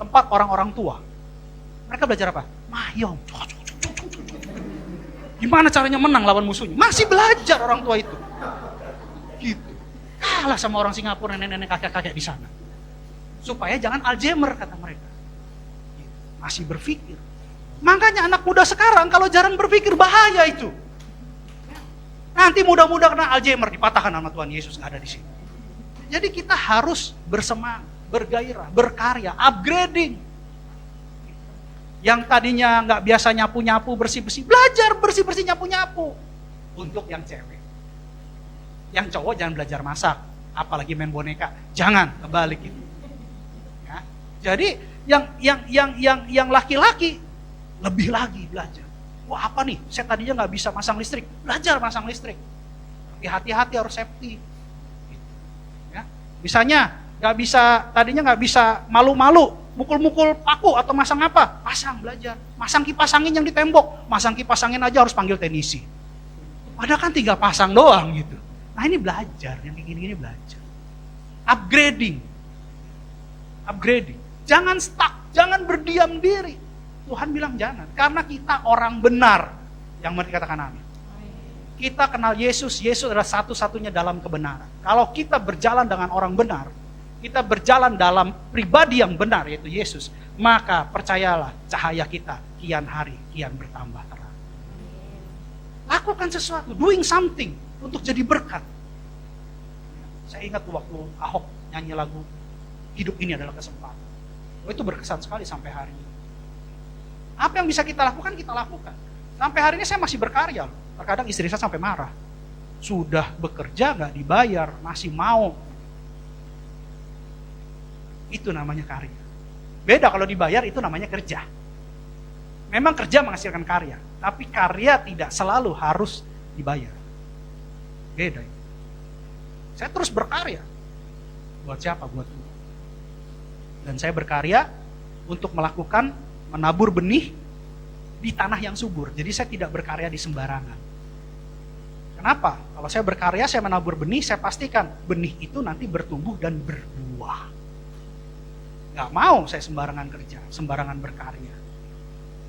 tempat orang-orang tua. Mereka belajar apa? Mayong. Gimana caranya menang lawan musuhnya? Masih belajar orang tua itu. Gitu. Kalah sama orang Singapura, nenek-nenek, kakek-kakek di sana. Supaya jangan Alzheimer, kata mereka. Gitu. Masih berpikir. Makanya anak muda sekarang kalau jarang berpikir, bahaya itu. Nanti muda-muda kena Alzheimer, dipatahkan sama Tuhan Yesus, nggak ada di sini. Jadi kita harus bersemangat, bergairah, berkarya, upgrading. Yang tadinya nggak biasa nyapu-nyapu, bersih-bersih, belajar bersih-bersih, nyapu-nyapu. Untuk yang cewek. Yang cowok jangan belajar masak, apalagi main boneka. Jangan, kebalik itu. Ya. Jadi yang laki-laki lebih lagi belajar. Wah, apa nih? Saya tadinya nggak bisa masang listrik, belajar masang listrik. Tapi hati-hati, harus safety. Ya. Misalnya tadinya nggak bisa malu-malu, mukul-mukul paku atau masang apa? Pasang, belajar. Masang kipas angin yang di tembok, masang kipas angin aja harus panggil teknisi. Padahal kan 3 pasang doang gitu. Nah ini belajar, yang kayak gini-gini belajar. Upgrading. Jangan stuck, jangan berdiam diri. Tuhan bilang jangan, karena kita orang benar. Yang mari katakan amin. Kita kenal Yesus, Yesus adalah satu-satunya dalam kebenaran. Kalau kita berjalan dengan orang benar, kita berjalan dalam pribadi yang benar, yaitu Yesus, maka percayalah cahaya kita kian hari kian bertambah terang. Lakukan sesuatu, doing something untuk jadi berkat. Saya ingat waktu Ahok nyanyi lagu Hidup Ini Adalah Kesempatan. Itu berkesan sekali sampai hari ini. Apa yang bisa kita lakukan, kita lakukan. Sampai hari ini saya masih berkarya. Terkadang istri saya sampai marah. Sudah bekerja gak dibayar, masih mau. Itu namanya karya. Beda kalau dibayar, itu namanya kerja. Memang kerja menghasilkan karya, tapi karya tidak selalu harus dibayar. Beda. Saya terus berkarya. Buat siapa? Buat Tuhan. Dan saya berkarya untuk menabur benih di tanah yang subur. Jadi saya tidak berkarya di sembarangan. Kenapa? Kalau saya berkarya, saya menabur benih, saya pastikan benih itu nanti bertumbuh dan berbuah. Gak mau saya sembarangan kerja, sembarangan berkarya.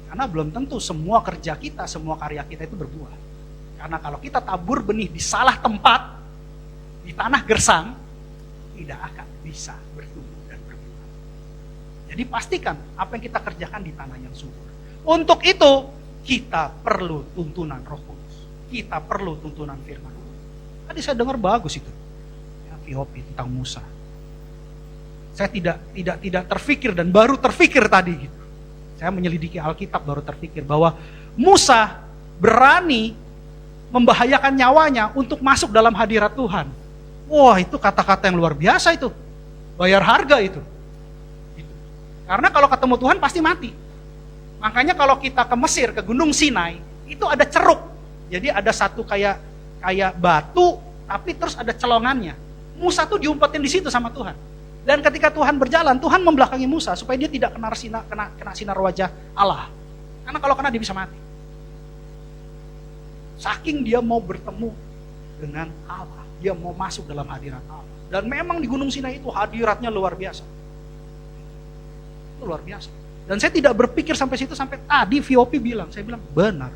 Karena belum tentu semua kerja kita, semua karya kita itu berbuah. Karena kalau kita tabur benih di salah tempat, di tanah gersang, tidak akan bisa bertumbuh dan berbuah. Jadi pastikan apa yang kita kerjakan di tanah yang subur. Untuk itu, kita perlu tuntunan Roh Kudus. Kita perlu tuntunan firman. Tadi saya dengar bagus itu. Ya, VOP tentang Musa. Saya tidak terfikir dan baru terfikir tadi gitu. Saya menyelidiki Alkitab baru terfikir bahwa Musa berani membahayakan nyawanya untuk masuk dalam hadirat Tuhan. Wah, itu kata-kata yang luar biasa itu. Bayar harga itu. Gitu. Karena kalau ketemu Tuhan pasti mati. Makanya kalau kita ke Mesir, ke Gunung Sinai, itu ada ceruk. Jadi ada satu kayak batu, tapi terus ada celongannya. Musa tuh diumpetin di situ sama Tuhan. Dan ketika Tuhan berjalan, Tuhan membelakangi Musa supaya dia tidak kena sinar wajah Allah. Karena kalau kena dia bisa mati. Saking dia mau bertemu dengan Allah, dia mau masuk dalam hadirat Allah. Dan memang di Gunung Sinai itu hadiratnya luar biasa. Itu luar biasa. Dan saya tidak berpikir sampai situ, sampai tadi VOP bilang, saya bilang benar.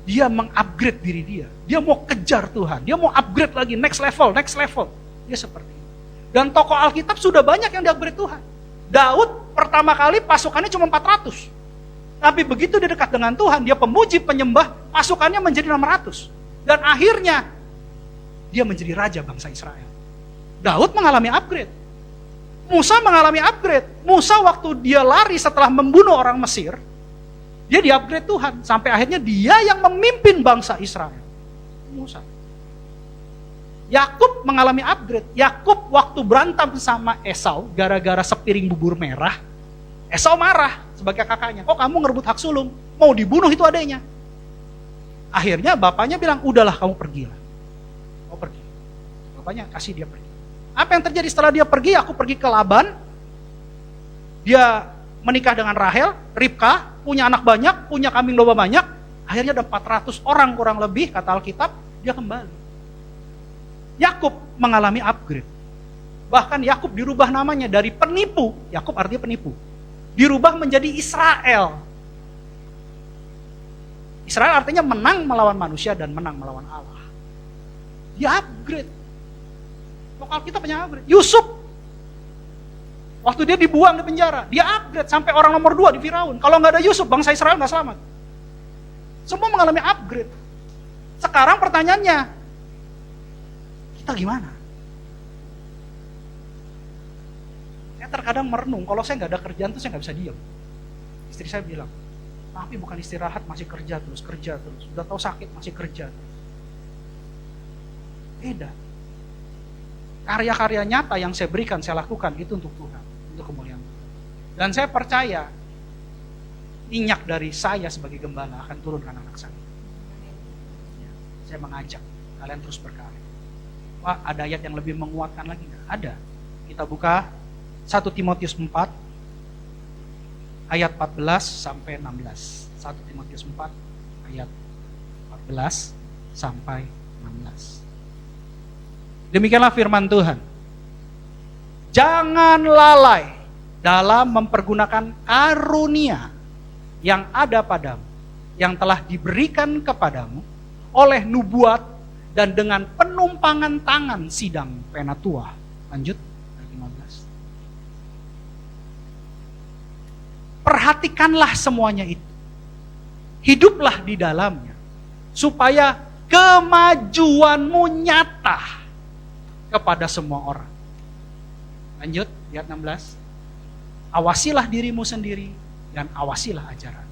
Dia mengupgrade diri dia. Dia mau kejar Tuhan. Dia mau upgrade lagi, next level. Dia seperti itu. Dan tokoh Alkitab sudah banyak yang di-upgrade Tuhan. Daud pertama kali pasukannya cuma 400. Tapi begitu dia dekat dengan Tuhan, dia pemuji, penyembah, pasukannya menjadi 600. Dan akhirnya, dia menjadi raja bangsa Israel. Daud mengalami upgrade. Musa mengalami upgrade. Musa waktu dia lari setelah membunuh orang Mesir, dia di-upgrade Tuhan. Sampai akhirnya dia yang memimpin bangsa Israel. Musa. Yakub mengalami upgrade. Yakub waktu berantem sama Esau, gara-gara sepiring bubur merah, Esau marah sebagai kakaknya. Kok kamu ngerebut hak sulung? Mau dibunuh itu adanya. Akhirnya bapaknya bilang, udahlah kamu pergilah. Kau pergi. Bapaknya kasih dia pergi. Apa yang terjadi setelah dia pergi? Aku pergi ke Laban. Dia menikah dengan Rahel, Ribka, punya anak banyak, punya kambing domba banyak. Akhirnya ada 400 orang kurang lebih, kata Alkitab, dia kembali. Yakub mengalami upgrade. Bahkan Yakub dirubah namanya dari penipu, Yakub artinya penipu, dirubah menjadi Israel. Israel artinya menang melawan manusia dan menang melawan Allah. Dia upgrade. Lokal kita punya upgrade. Yusuf, waktu dia dibuang di penjara, dia upgrade sampai orang nomor 2 di Firaun. Kalau nggak ada Yusuf, bangsa Israel nggak selamat. Semua mengalami upgrade. Sekarang pertanyaannya, kita gimana? Saya terkadang merenung, kalau saya nggak ada kerjaan tuh saya nggak bisa diam. Istri saya bilang, tapi bukan istirahat, masih kerja terus. Udah tahu sakit, masih kerja terus. Beda. Karya-karya nyata yang saya berikan, saya lakukan, itu untuk Tuhan, untuk kemuliaan Tuhan. Dan saya percaya, minyak dari saya sebagai gembala akan turun ke anak-anak saya. Saya mengajak kalian terus berkarya. Wah, ada ayat yang lebih menguatkan lagi nggak? Ada. Kita buka 1 Timotius 4, ayat 14 sampai 16. 1 Timotius 4, ayat 14 sampai 16. Demikianlah firman Tuhan. Jangan lalai dalam mempergunakan karunia yang ada padamu, yang telah diberikan kepadamu oleh nubuat dan dengan penumpangan tangan sidang penatua. Lanjut, ayat 15. Perhatikanlah semuanya itu. Hiduplah di dalamnya, supaya kemajuanmu nyata kepada semua orang. Lanjut, ayat 16. Awasilah dirimu sendiri dan awasilah ajaran.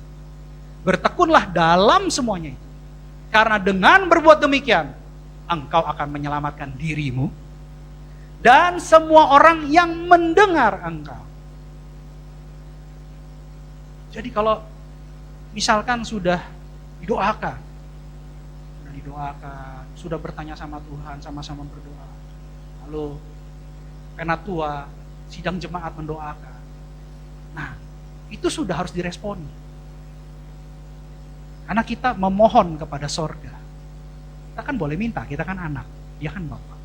Bertekunlah dalam semuanya itu. Karena dengan berbuat demikian, engkau akan menyelamatkan dirimu dan semua orang yang mendengar engkau. Jadi kalau misalkan sudah didoakan, sudah bertanya sama Tuhan, sama-sama berdoa, lalu penatua, sidang jemaat mendoakan. Nah, itu sudah harus diresponi. Karena kita memohon kepada sorga. Kita kan boleh minta, kita kan anak, dia kan bapak.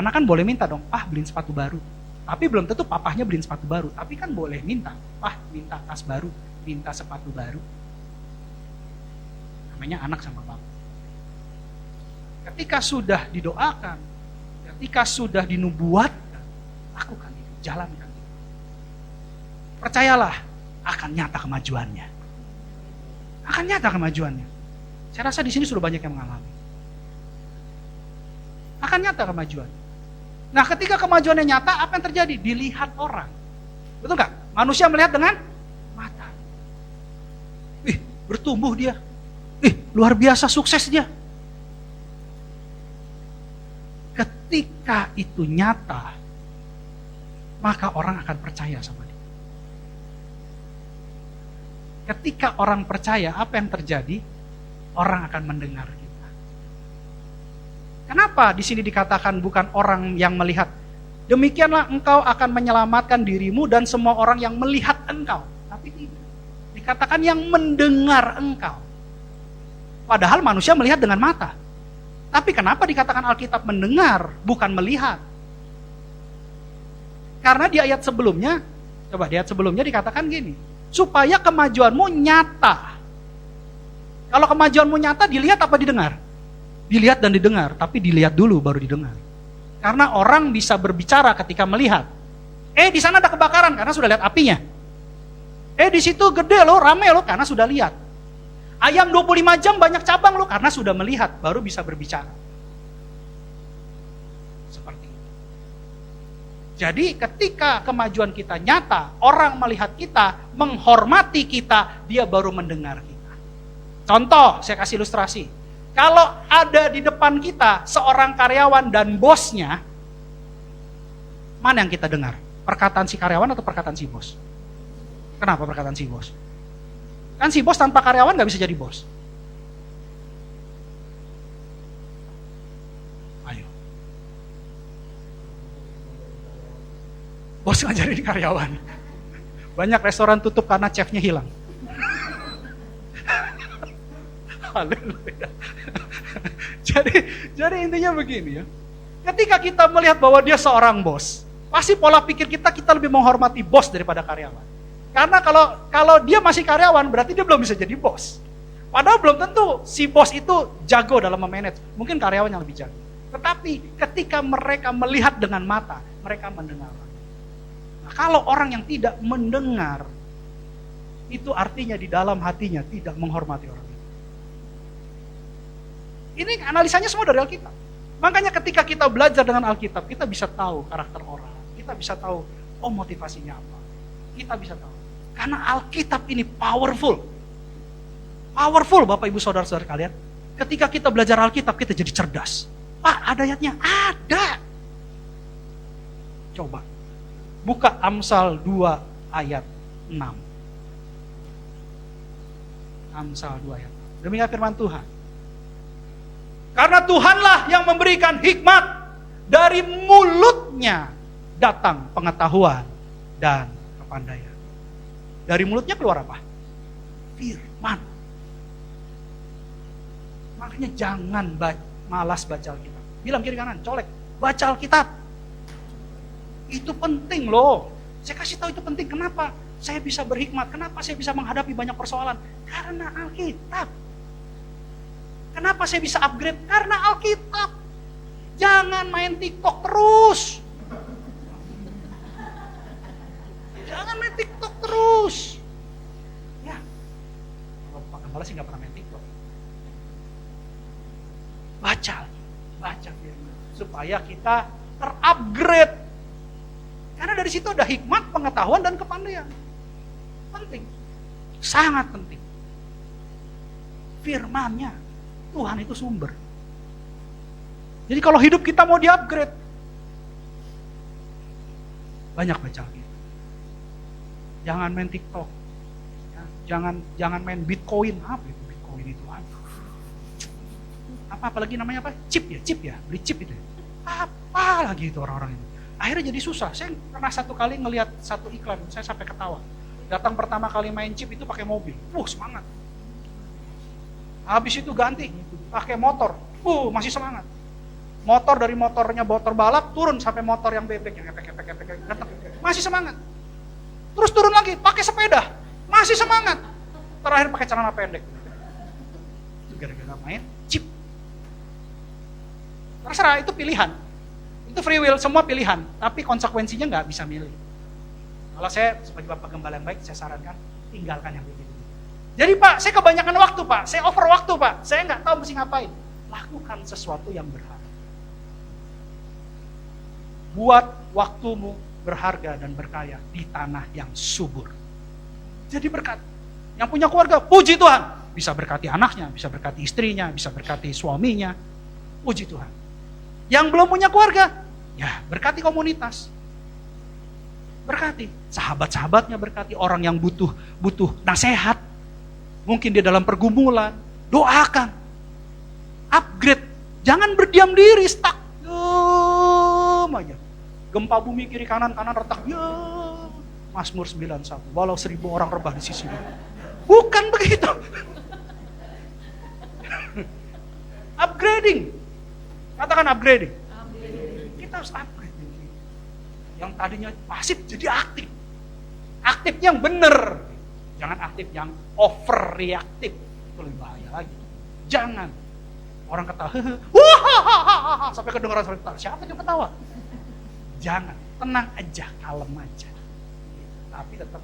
Anak kan boleh minta dong, beliin sepatu baru. Tapi belum tentu papahnya beliin sepatu baru. Tapi kan boleh minta, minta tas baru, minta sepatu baru. Namanya anak sama bapak. Ketika sudah didoakan, ketika sudah dinubuatkan, lakukan itu, jalankan itu. Percayalah, akan nyata kemajuannya. Akan nyata kemajuannya. Saya rasa di sini sudah banyak yang mengalami. Akan nyata kemajuan. Nah, ketika kemajuannya nyata, apa yang terjadi? Dilihat orang. Betul nggak? Manusia melihat dengan mata. Bertumbuh dia. Luar biasa sukses dia. Ketika itu nyata, maka orang akan percaya sama dia. Ketika orang percaya, apa yang terjadi? Orang akan mendengar kita. Kenapa di sini dikatakan bukan orang yang melihat? Demikianlah engkau akan menyelamatkan dirimu dan semua orang yang melihat engkau. Tapi tidak. Dikatakan yang mendengar engkau. Padahal manusia melihat dengan mata. Tapi kenapa dikatakan Alkitab mendengar, bukan melihat? Karena di ayat sebelumnya, Coba lihat sebelumnya dikatakan gini, supaya kemajuanmu nyata. Kalau kemajuanmu nyata dilihat apa didengar? Dilihat dan didengar, tapi dilihat dulu baru didengar. Karena orang bisa berbicara ketika melihat. Di sana ada kebakaran karena sudah lihat apinya. Di situ gede loh, rame loh karena sudah lihat. Ayam 25 jam banyak cabang loh karena sudah melihat, baru bisa berbicara. Seperti itu. Jadi ketika kemajuan kita nyata, orang melihat kita, menghormati kita, dia baru mendengar kita. Contoh, saya kasih ilustrasi. Kalau ada di depan kita seorang karyawan dan bosnya, mana yang kita dengar? Perkataan si karyawan atau perkataan si bos? Kenapa perkataan si bos? Kan si bos tanpa karyawan gak bisa jadi bos. Ayo. Bos ngajarin karyawan. Banyak restoran tutup karena chefnya hilang. Haleluya. Jadi intinya begini ya. Ketika kita melihat bahwa dia seorang bos, pasti pola pikir kita lebih menghormati bos daripada karyawan. Karena kalau dia masih karyawan, berarti dia belum bisa jadi bos. Padahal belum tentu si bos itu jago dalam memanage. Mungkin karyawan yang lebih jago. Tetapi ketika mereka melihat dengan mata, mereka mendengar. Nah, kalau orang yang tidak mendengar, itu artinya di dalam hatinya tidak menghormati orang itu. Ini analisanya semua dari Alkitab. Makanya ketika kita belajar dengan Alkitab, kita bisa tahu karakter orang. Kita bisa tahu, motivasinya apa. Kita bisa tahu. Karena Alkitab ini powerful. Powerful Bapak Ibu Saudara-saudara kalian. Ketika kita belajar Alkitab kita jadi cerdas. Pak, ada ayatnya? Ada. Coba. Buka Amsal 2 ayat 6. Amsal 2 ayat 6. Demikian firman Tuhan. Karena Tuhanlah yang memberikan hikmat. Dari mulutnya datang pengetahuan dan kepandaian. Dari mulutnya keluar apa? Firman. Makanya jangan malas baca Alkitab. Bilang kiri kanan, colek. Baca Alkitab. Itu penting loh. Saya kasih tahu itu penting. Kenapa? Saya bisa berhikmat. Kenapa saya bisa menghadapi banyak persoalan? Karena Alkitab. Kenapa saya bisa upgrade? Karena Alkitab. Jangan main TikTok terus. Jangan main TikTok terus. Ya, kalau Pak Gembala sih gak pernah main TikTok. Baca firman. Supaya kita terupgrade. Karena dari situ ada hikmat, pengetahuan, dan kepandaian. Penting. Sangat penting. Firman-Nya. Tuhan itu sumber. Jadi kalau hidup kita mau di-upgrade, banyak baca Alkitab. Jangan main TikTok. Ya, jangan main Bitcoin. Apa itu Bitcoin itu? Apalagi namanya apa? Chip ya. Beli chip itu. Apa lagi itu orang-orang itu? Akhirnya jadi susah. Saya pernah satu kali ngelihat satu iklan, saya sampai ketawa. Datang pertama kali main chip itu pakai mobil. Semangat. Habis itu ganti pakai motor. Masih semangat. Motor dari motornya motor balap turun sampai motor yang bebek yang epek. Masih semangat. Terus turun lagi, pakai sepeda, masih semangat. Terakhir pakai celana pendek. Gara-gara main chip. Terserah, itu pilihan. Itu free will, semua pilihan. Tapi konsekuensinya nggak bisa milih. Kalau saya sebagai Bapak Gembala yang baik, saya sarankan tinggalkan yang begitu. Jadi Pak, saya kebanyakan waktu Pak, saya over waktu Pak, saya nggak tahu mesti ngapain. Lakukan sesuatu yang berharga. Buat waktumu berharga dan berkaya di tanah yang subur. Jadi berkat. Yang punya keluarga, puji Tuhan. Bisa berkati anaknya, bisa berkati istrinya, bisa berkati suaminya. Puji Tuhan. Yang belum punya keluarga, ya berkati komunitas. Berkati. Sahabat-sahabatnya berkati. Orang yang butuh nasihat. Mungkin dia dalam pergumulan. Doakan. Upgrade. Jangan berdiam diri, stuck. Aja. Gempa bumi kiri kanan retak. Ya, Mazmur 91. Walau 1000 orang rebah di sisimu. Bukan begitu. Upgrading. Katakan upgrading. Kita harus upgrade. Yang tadinya pasif jadi aktif. Aktif yang benar. Jangan aktif yang overreaktif. Itu lebih bahaya lagi. Jangan. Orang ketawa, wah, sampai kedengaran suara ketawa. Siapa yang ketawa? Jangan. Tenang aja, kalem aja. Tapi tetap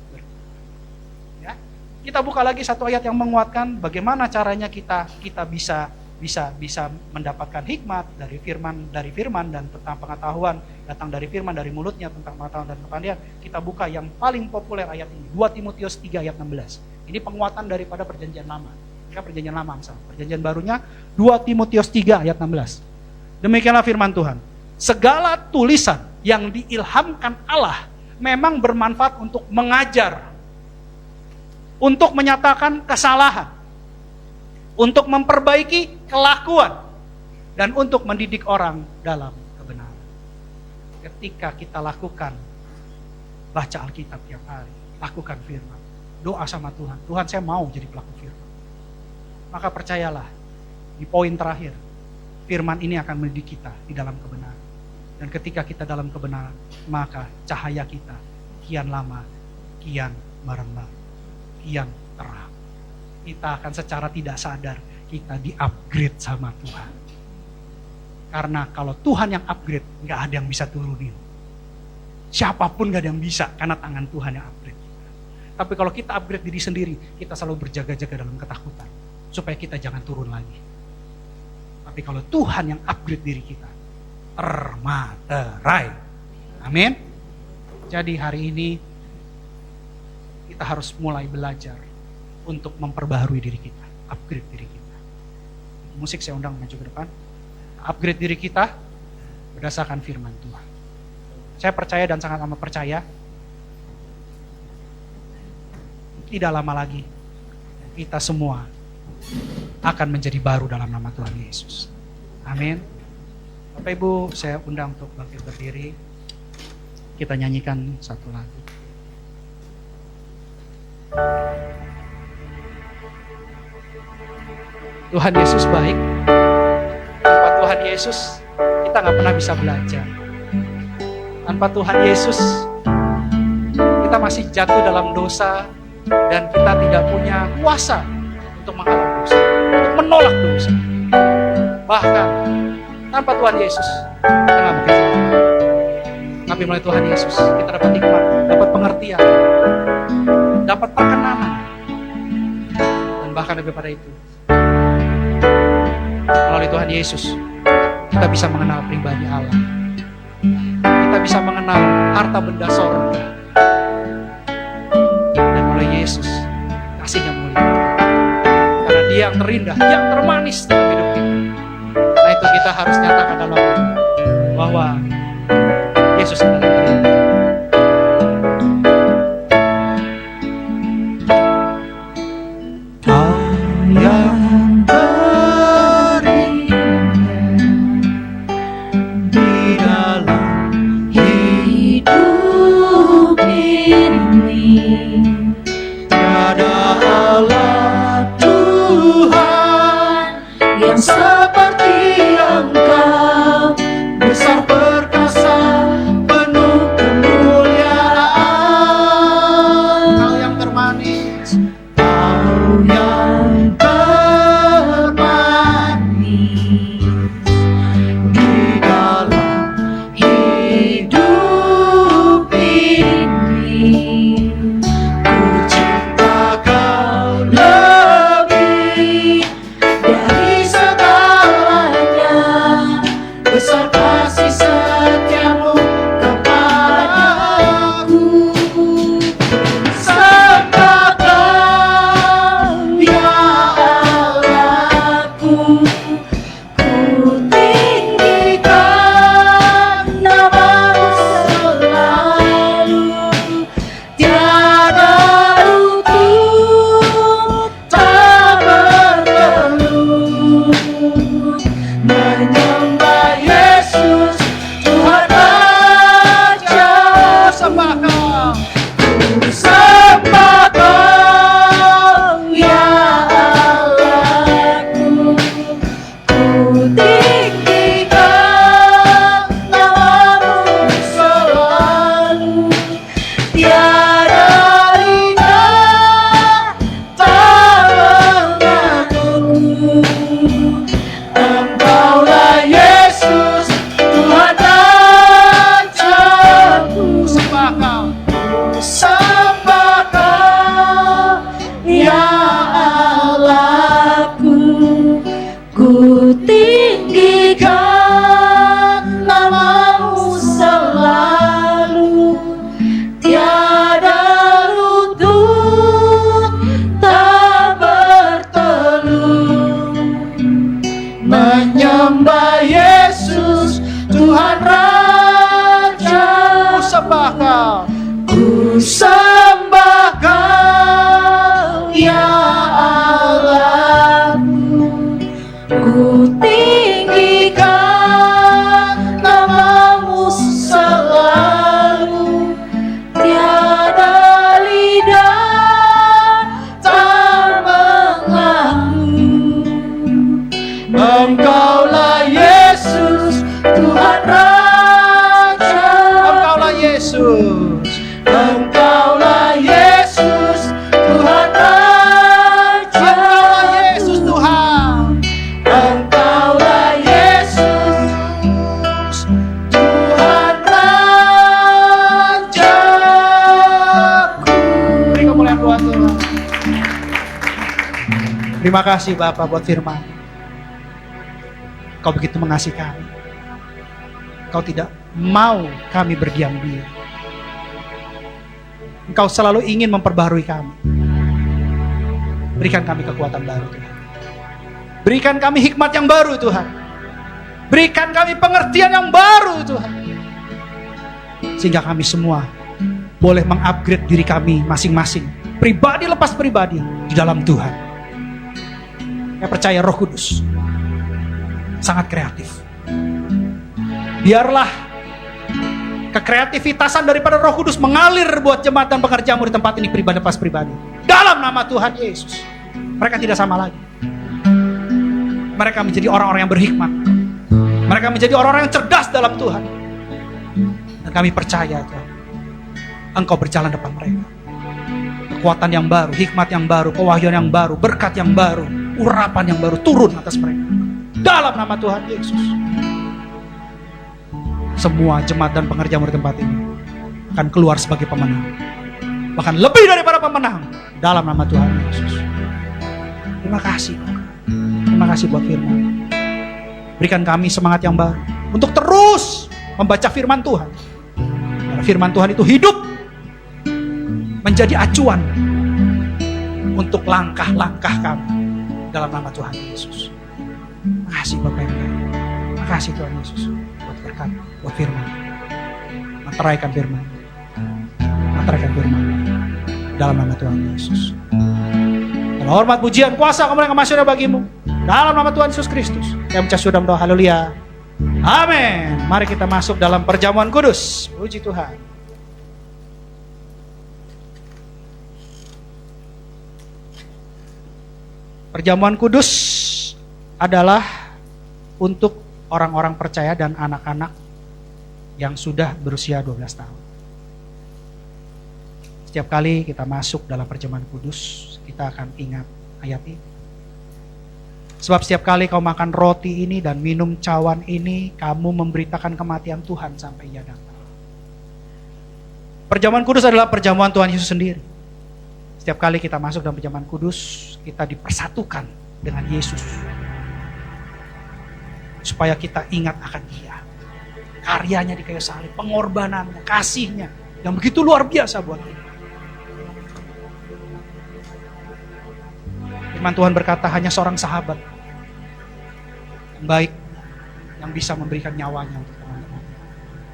ya. Kita buka lagi satu ayat yang menguatkan bagaimana caranya kita bisa mendapatkan hikmat dari firman dan tentang pengetahuan datang dari firman dari mulutnya tentang pengetahuan dan kepandaian. Kita buka yang paling populer ayat ini, 2 Timotius 3 ayat 16. Ini penguatan daripada perjanjian lama. Ini perjanjian lama misalnya. Perjanjian barunya 2 Timotius 3 ayat 16. Demikianlah firman Tuhan. Segala tulisan yang diilhamkan Allah memang bermanfaat untuk mengajar, untuk menyatakan kesalahan, untuk memperbaiki kelakuan, dan untuk mendidik orang dalam kebenaran. Ketika kita lakukan, baca Alkitab tiap hari, lakukan firman, doa sama Tuhan, Tuhan saya mau jadi pelaku firman. Maka percayalah, di poin terakhir, firman ini akan mendidik kita di dalam kebenaran. Dan ketika kita dalam kebenaran, maka cahaya kita kian lama, kian merembah, kian terang. Kita akan secara tidak sadar, kita di-upgrade sama Tuhan. Karena kalau Tuhan yang upgrade, gak ada yang bisa turunin. Siapapun gak ada yang bisa, karena tangan Tuhan yang upgrade. Tapi kalau kita upgrade diri sendiri, kita selalu berjaga-jaga dalam ketakutan. Supaya kita jangan turun lagi. Tapi kalau Tuhan yang upgrade diri kita, termaterai. Amin. Jadi hari ini, kita harus mulai belajar untuk memperbaharui diri kita, upgrade diri kita. Musik saya undang maju ke depan. Upgrade diri kita berdasarkan firman Tuhan. Saya percaya dan sangat amat percaya, tidak lama lagi kita semua akan menjadi baru dalam nama Tuhan Yesus. Amin. Bapak Ibu, saya undang untuk bangkit berdiri. Kita nyanyikan satu lagu. Tuhan Yesus baik. Tanpa Tuhan Yesus, kita gak pernah bisa belajar. Tanpa Tuhan Yesus, kita masih jatuh dalam dosa dan kita tidak punya kuasa untuk menghalang dosa, untuk menolak dosa. Bahkan, tanpa Tuhan Yesus, kita gak mungkin selamat. Tapi melalui Tuhan Yesus, kita dapat hikmat, dapat pengertian, dapat perkenanan. Dan bahkan lebih pada itu, melalui Tuhan Yesus, kita bisa mengenal pribadi Allah. Kita bisa mengenal harta benda sorga. Dan melalui Yesus, kasih-Nya mulia. Karena Dia yang terindah, yang termanis dalam hidup kita. Nah itu kita harus nyatakan dalam bahwa Yesus adalah terindah. Tiada Terima kasih Bapak buat firman. Kau begitu mengasihi kami. Kau tidak mau kami berdiam diri. Engkau selalu ingin memperbaharui kami. Berikan kami kekuatan baru Tuhan. Berikan kami hikmat yang baru Tuhan. Berikan kami pengertian yang baru Tuhan. Sehingga kami semua boleh mengupgrade diri kami masing-masing. Pribadi lepas pribadi di dalam Tuhan. Saya percaya Roh Kudus sangat kreatif. Biarlah kekreativitasan daripada Roh Kudus mengalir buat jemaat dan pekerjamu di tempat ini pribadi lepas pribadi. Dalam nama Tuhan Yesus. Mereka tidak sama lagi. Mereka menjadi orang-orang yang berhikmat. Mereka menjadi orang-orang yang cerdas dalam Tuhan. Dan kami percaya Tuhan, Engkau berjalan depan mereka. Kekuatan yang baru, hikmat yang baru, pewahyuan yang baru, berkat yang baru, urapan yang baru turun atas mereka. Dalam nama Tuhan Yesus. Semua jemaat dan pengerjamu di tempat ini akan keluar sebagai pemenang. Bahkan lebih daripada pemenang. Dalam nama Tuhan Yesus. Terima kasih. Terima kasih buat firman. Berikan kami semangat yang baru untuk terus membaca firman Tuhan. Karena firman Tuhan itu hidup, menjadi acuan untuk langkah-langkah kami dalam nama Tuhan Yesus. Terima kasih Bapak yang baik. Terima kasih Tuhan Yesus buat berkat, buat firman. Meteraikan firman. Meteraikan firman dalam nama Tuhan Yesus. Dan hormat, pujian, kuasa, kemuliaan, kemasyuran bagimu dalam nama Tuhan Yesus Kristus. Yang mencah sudah berdoa, haleluya. Amin. Mari kita masuk dalam perjamuan kudus. Puji Tuhan. Perjamuan kudus adalah untuk orang-orang percaya dan anak-anak yang sudah berusia 12 tahun. Setiap kali kita masuk dalam perjamuan kudus, kita akan ingat ayat ini. Sebab setiap kali kau makan roti ini dan minum cawan ini, kamu memberitakan kematian Tuhan sampai Ia datang. Perjamuan kudus adalah perjamuan Tuhan Yesus sendiri. Setiap kali kita masuk dalam perjamuan kudus, kita dipersatukan dengan Yesus. Supaya kita ingat akan Dia. Karyanya di kayu salib, pengorbanannya, kasihnya, yang begitu luar biasa buat kita. Firman Tuhan berkata, hanya seorang sahabat yang baik yang bisa memberikan nyawanya untuk teman-teman.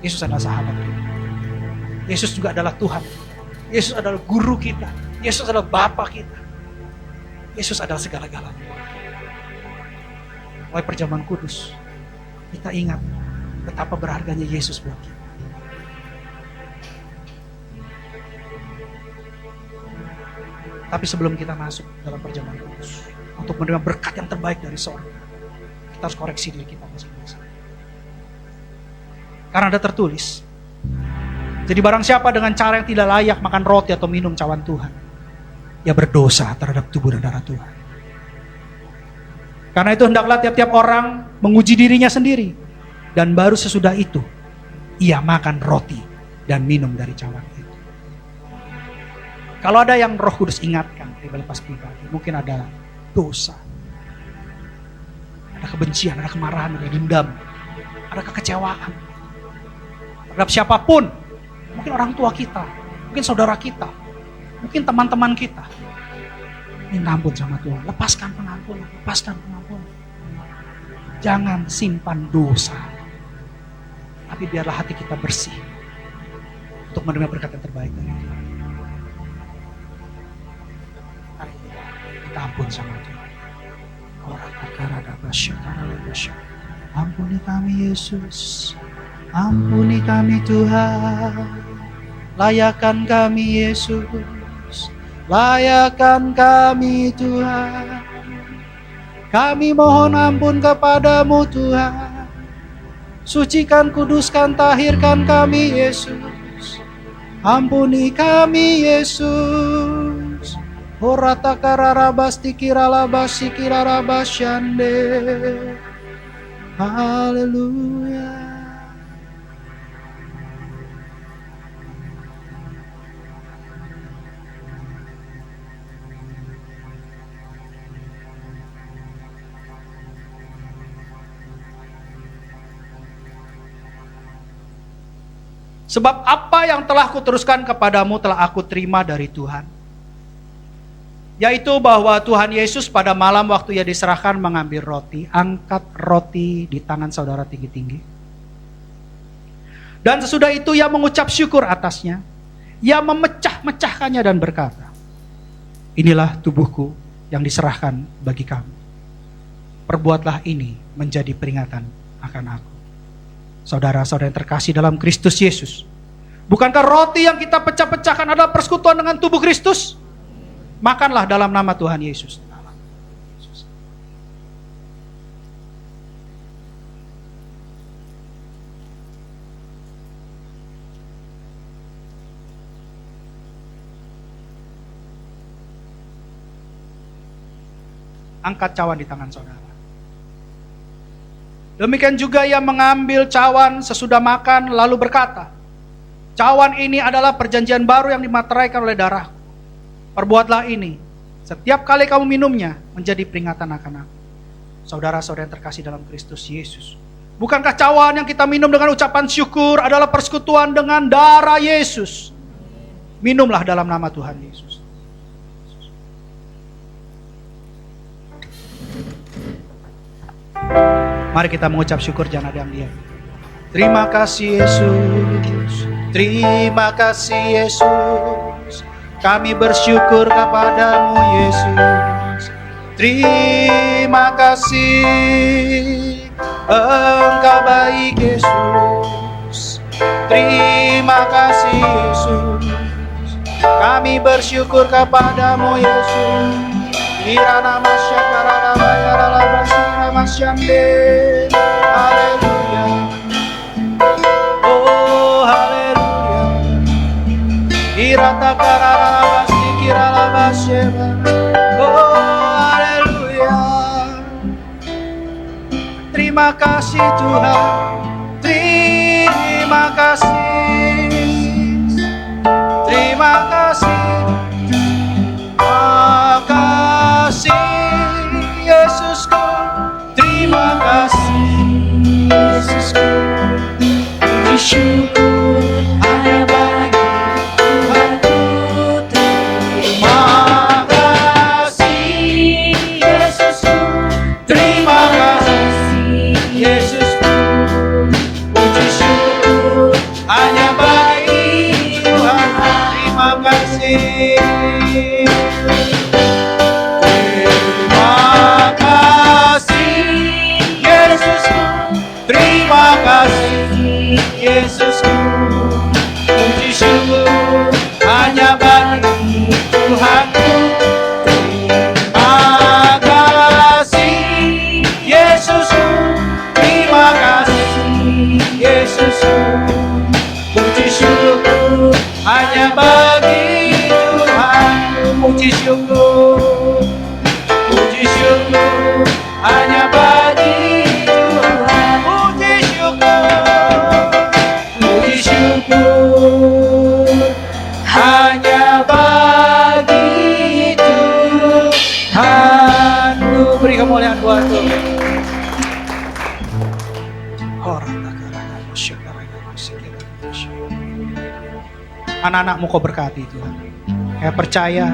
Yesus adalah sahabat kita. Yesus juga adalah Tuhan. Yesus adalah guru kita. Yesus adalah Bapa kita. Yesus adalah segala-galanya. Oleh perjamuan kudus, kita ingat betapa berharganya Yesus buat kita. Tapi sebelum kita masuk dalam perjamuan kudus, untuk menerima berkat yang terbaik dari sorga, kita harus koreksi diri kita masing-masing. Karena ada tertulis, jadi barang siapa dengan cara yang tidak layak makan roti atau minum cawan Tuhan, ia berdosa terhadap tubuh dan darah Tuhan. Karena itu hendaklah tiap-tiap orang menguji dirinya sendiri, dan baru sesudah itu ia makan roti dan minum dari cawan itu. Kalau ada yang Roh Kudus ingatkan pribadi lepas pribadi, mungkin ada dosa, ada kebencian, ada kemarahan, ada dendam, ada kekecewaan terhadap siapapun, mungkin orang tua kita, mungkin saudara kita, mungkin teman-teman kita. Minta ampun sama Tuhan, lepaskan pengampunan, lepaskan pengampunan. Jangan simpan dosa, tapi biarlah hati kita bersih untuk menerima berkat yang terbaik dari Tuhan. Mari kita ampun sama Tuhan. Ampuni kami Yesus, ampuni kami Tuhan, layakkan kami Yesus, layakkan kami Tuhan. Kami mohon ampun kepadamu Tuhan, sucikan, kuduskan, tahirkan kami Yesus, ampuni kami Yesus. Horata kararabas tikiralabas sikirarabas syande. Haleluya. Sebab apa yang telah kuteruskan kepadamu telah aku terima dari Tuhan. Yaitu bahwa Tuhan Yesus pada malam waktu ia diserahkan mengambil roti, angkat roti di tangan saudara tinggi-tinggi. Dan sesudah itu ia mengucap syukur atasnya. Ia memecah-mecahkannya dan berkata, inilah tubuhku yang diserahkan bagi kamu. Perbuatlah ini menjadi peringatan akan aku. Saudara-saudara yang terkasih dalam Kristus Yesus, bukankah roti yang kita pecah-pecahkan adalah persekutuan dengan tubuh Kristus? Makanlah dalam nama Tuhan Yesus. Angkat cawan di tangan saudara. Demikian juga ia mengambil cawan sesudah makan lalu berkata, cawan ini adalah perjanjian baru yang dimateraikan oleh darahku. Perbuatlah ini setiap kali kamu minumnya menjadi peringatan akan aku. Saudara-saudara yang terkasih dalam Kristus Yesus, bukankah cawan yang kita minum dengan ucapan syukur adalah persekutuan dengan darah Yesus? Minumlah dalam nama Tuhan Yesus. Mari kita mengucap syukur, jangan ada yang diam. Terima kasih Yesus, terima kasih Yesus. Kami bersyukur kepadamu Yesus. Terima kasih, Engkau baik Yesus. Terima kasih Yesus. Kami bersyukur kepadamu Yesus. Kirana masyakara bayara labasira masyande. Haleluya. Oh haleluya. Kirata karara labasi kirala basyeba. Oh haleluya. Terima kasih Tuhan. Terima kasih. Terima kasih. Yesusku, terima kasih Yesusku, puji syukur hanya bagi Tuhanku. Terima kasih Yesusku, terima kasih Yesusku, puji syukur hanya bagi Tuhan. Terima kasih. Yesusku, puji syukur hanya bagi Tuhanku. Terima kasih Yesusku, terima kasih Yesusku, puji syukur hanya bagi Tuhan. Puji syukur hanya bagi hanya bagi Tuhan. Beri kemuliaan buat Tuhan. Anak-anakmu kau berkati Tuhan. Saya percaya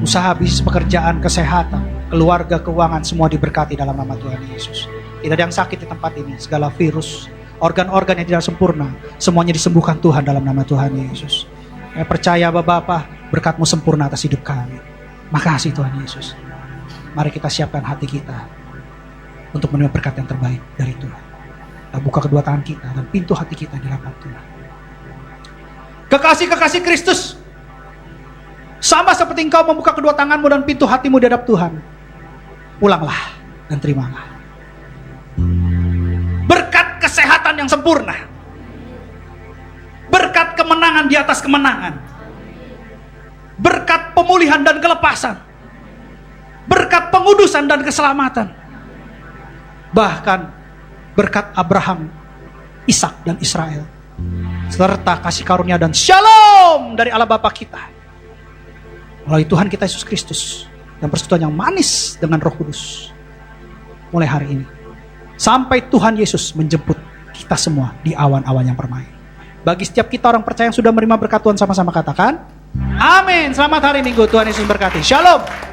usaha bisnis, pekerjaan, kesehatan, keluarga, keuangan semua diberkati dalam nama Tuhan Yesus. Tidak ada yang sakit di tempat ini. Segala virus, organ-organ yang tidak sempurna, semuanya disembuhkan Tuhan dalam nama Tuhan Yesus. Saya percaya Bapak, berkat-Mu sempurna atas hidup kami. Makasih Tuhan Yesus. Mari kita siapkan hati kita untuk menerima berkat yang terbaik dari Tuhan. Kita buka kedua tangan kita dan pintu hati kita di hadapan Tuhan. Kekasih-kekasih Kristus, sama seperti engkau membuka kedua tanganmu dan pintu hatimu di hadapan Tuhan, pulanglah dan terimalah berkat kesehatan yang sempurna, berkat kemenangan di atas kemenangan, berkat pemulihan dan kelepasan, berkat pengudusan dan keselamatan, bahkan berkat Abraham, Ishak dan Israel, serta kasih karunia dan shalom dari Allah Bapa kita melalui Tuhan kita Yesus Kristus dan persekutuan yang manis dengan Roh Kudus mulai hari ini sampai Tuhan Yesus menjemput kita semua di awan-awan yang permai. Bagi setiap kita orang percaya yang sudah menerima berkat Tuhan, sama-sama katakan, amin. Selamat hari Minggu, Tuhan Yesus memberkati. Shalom.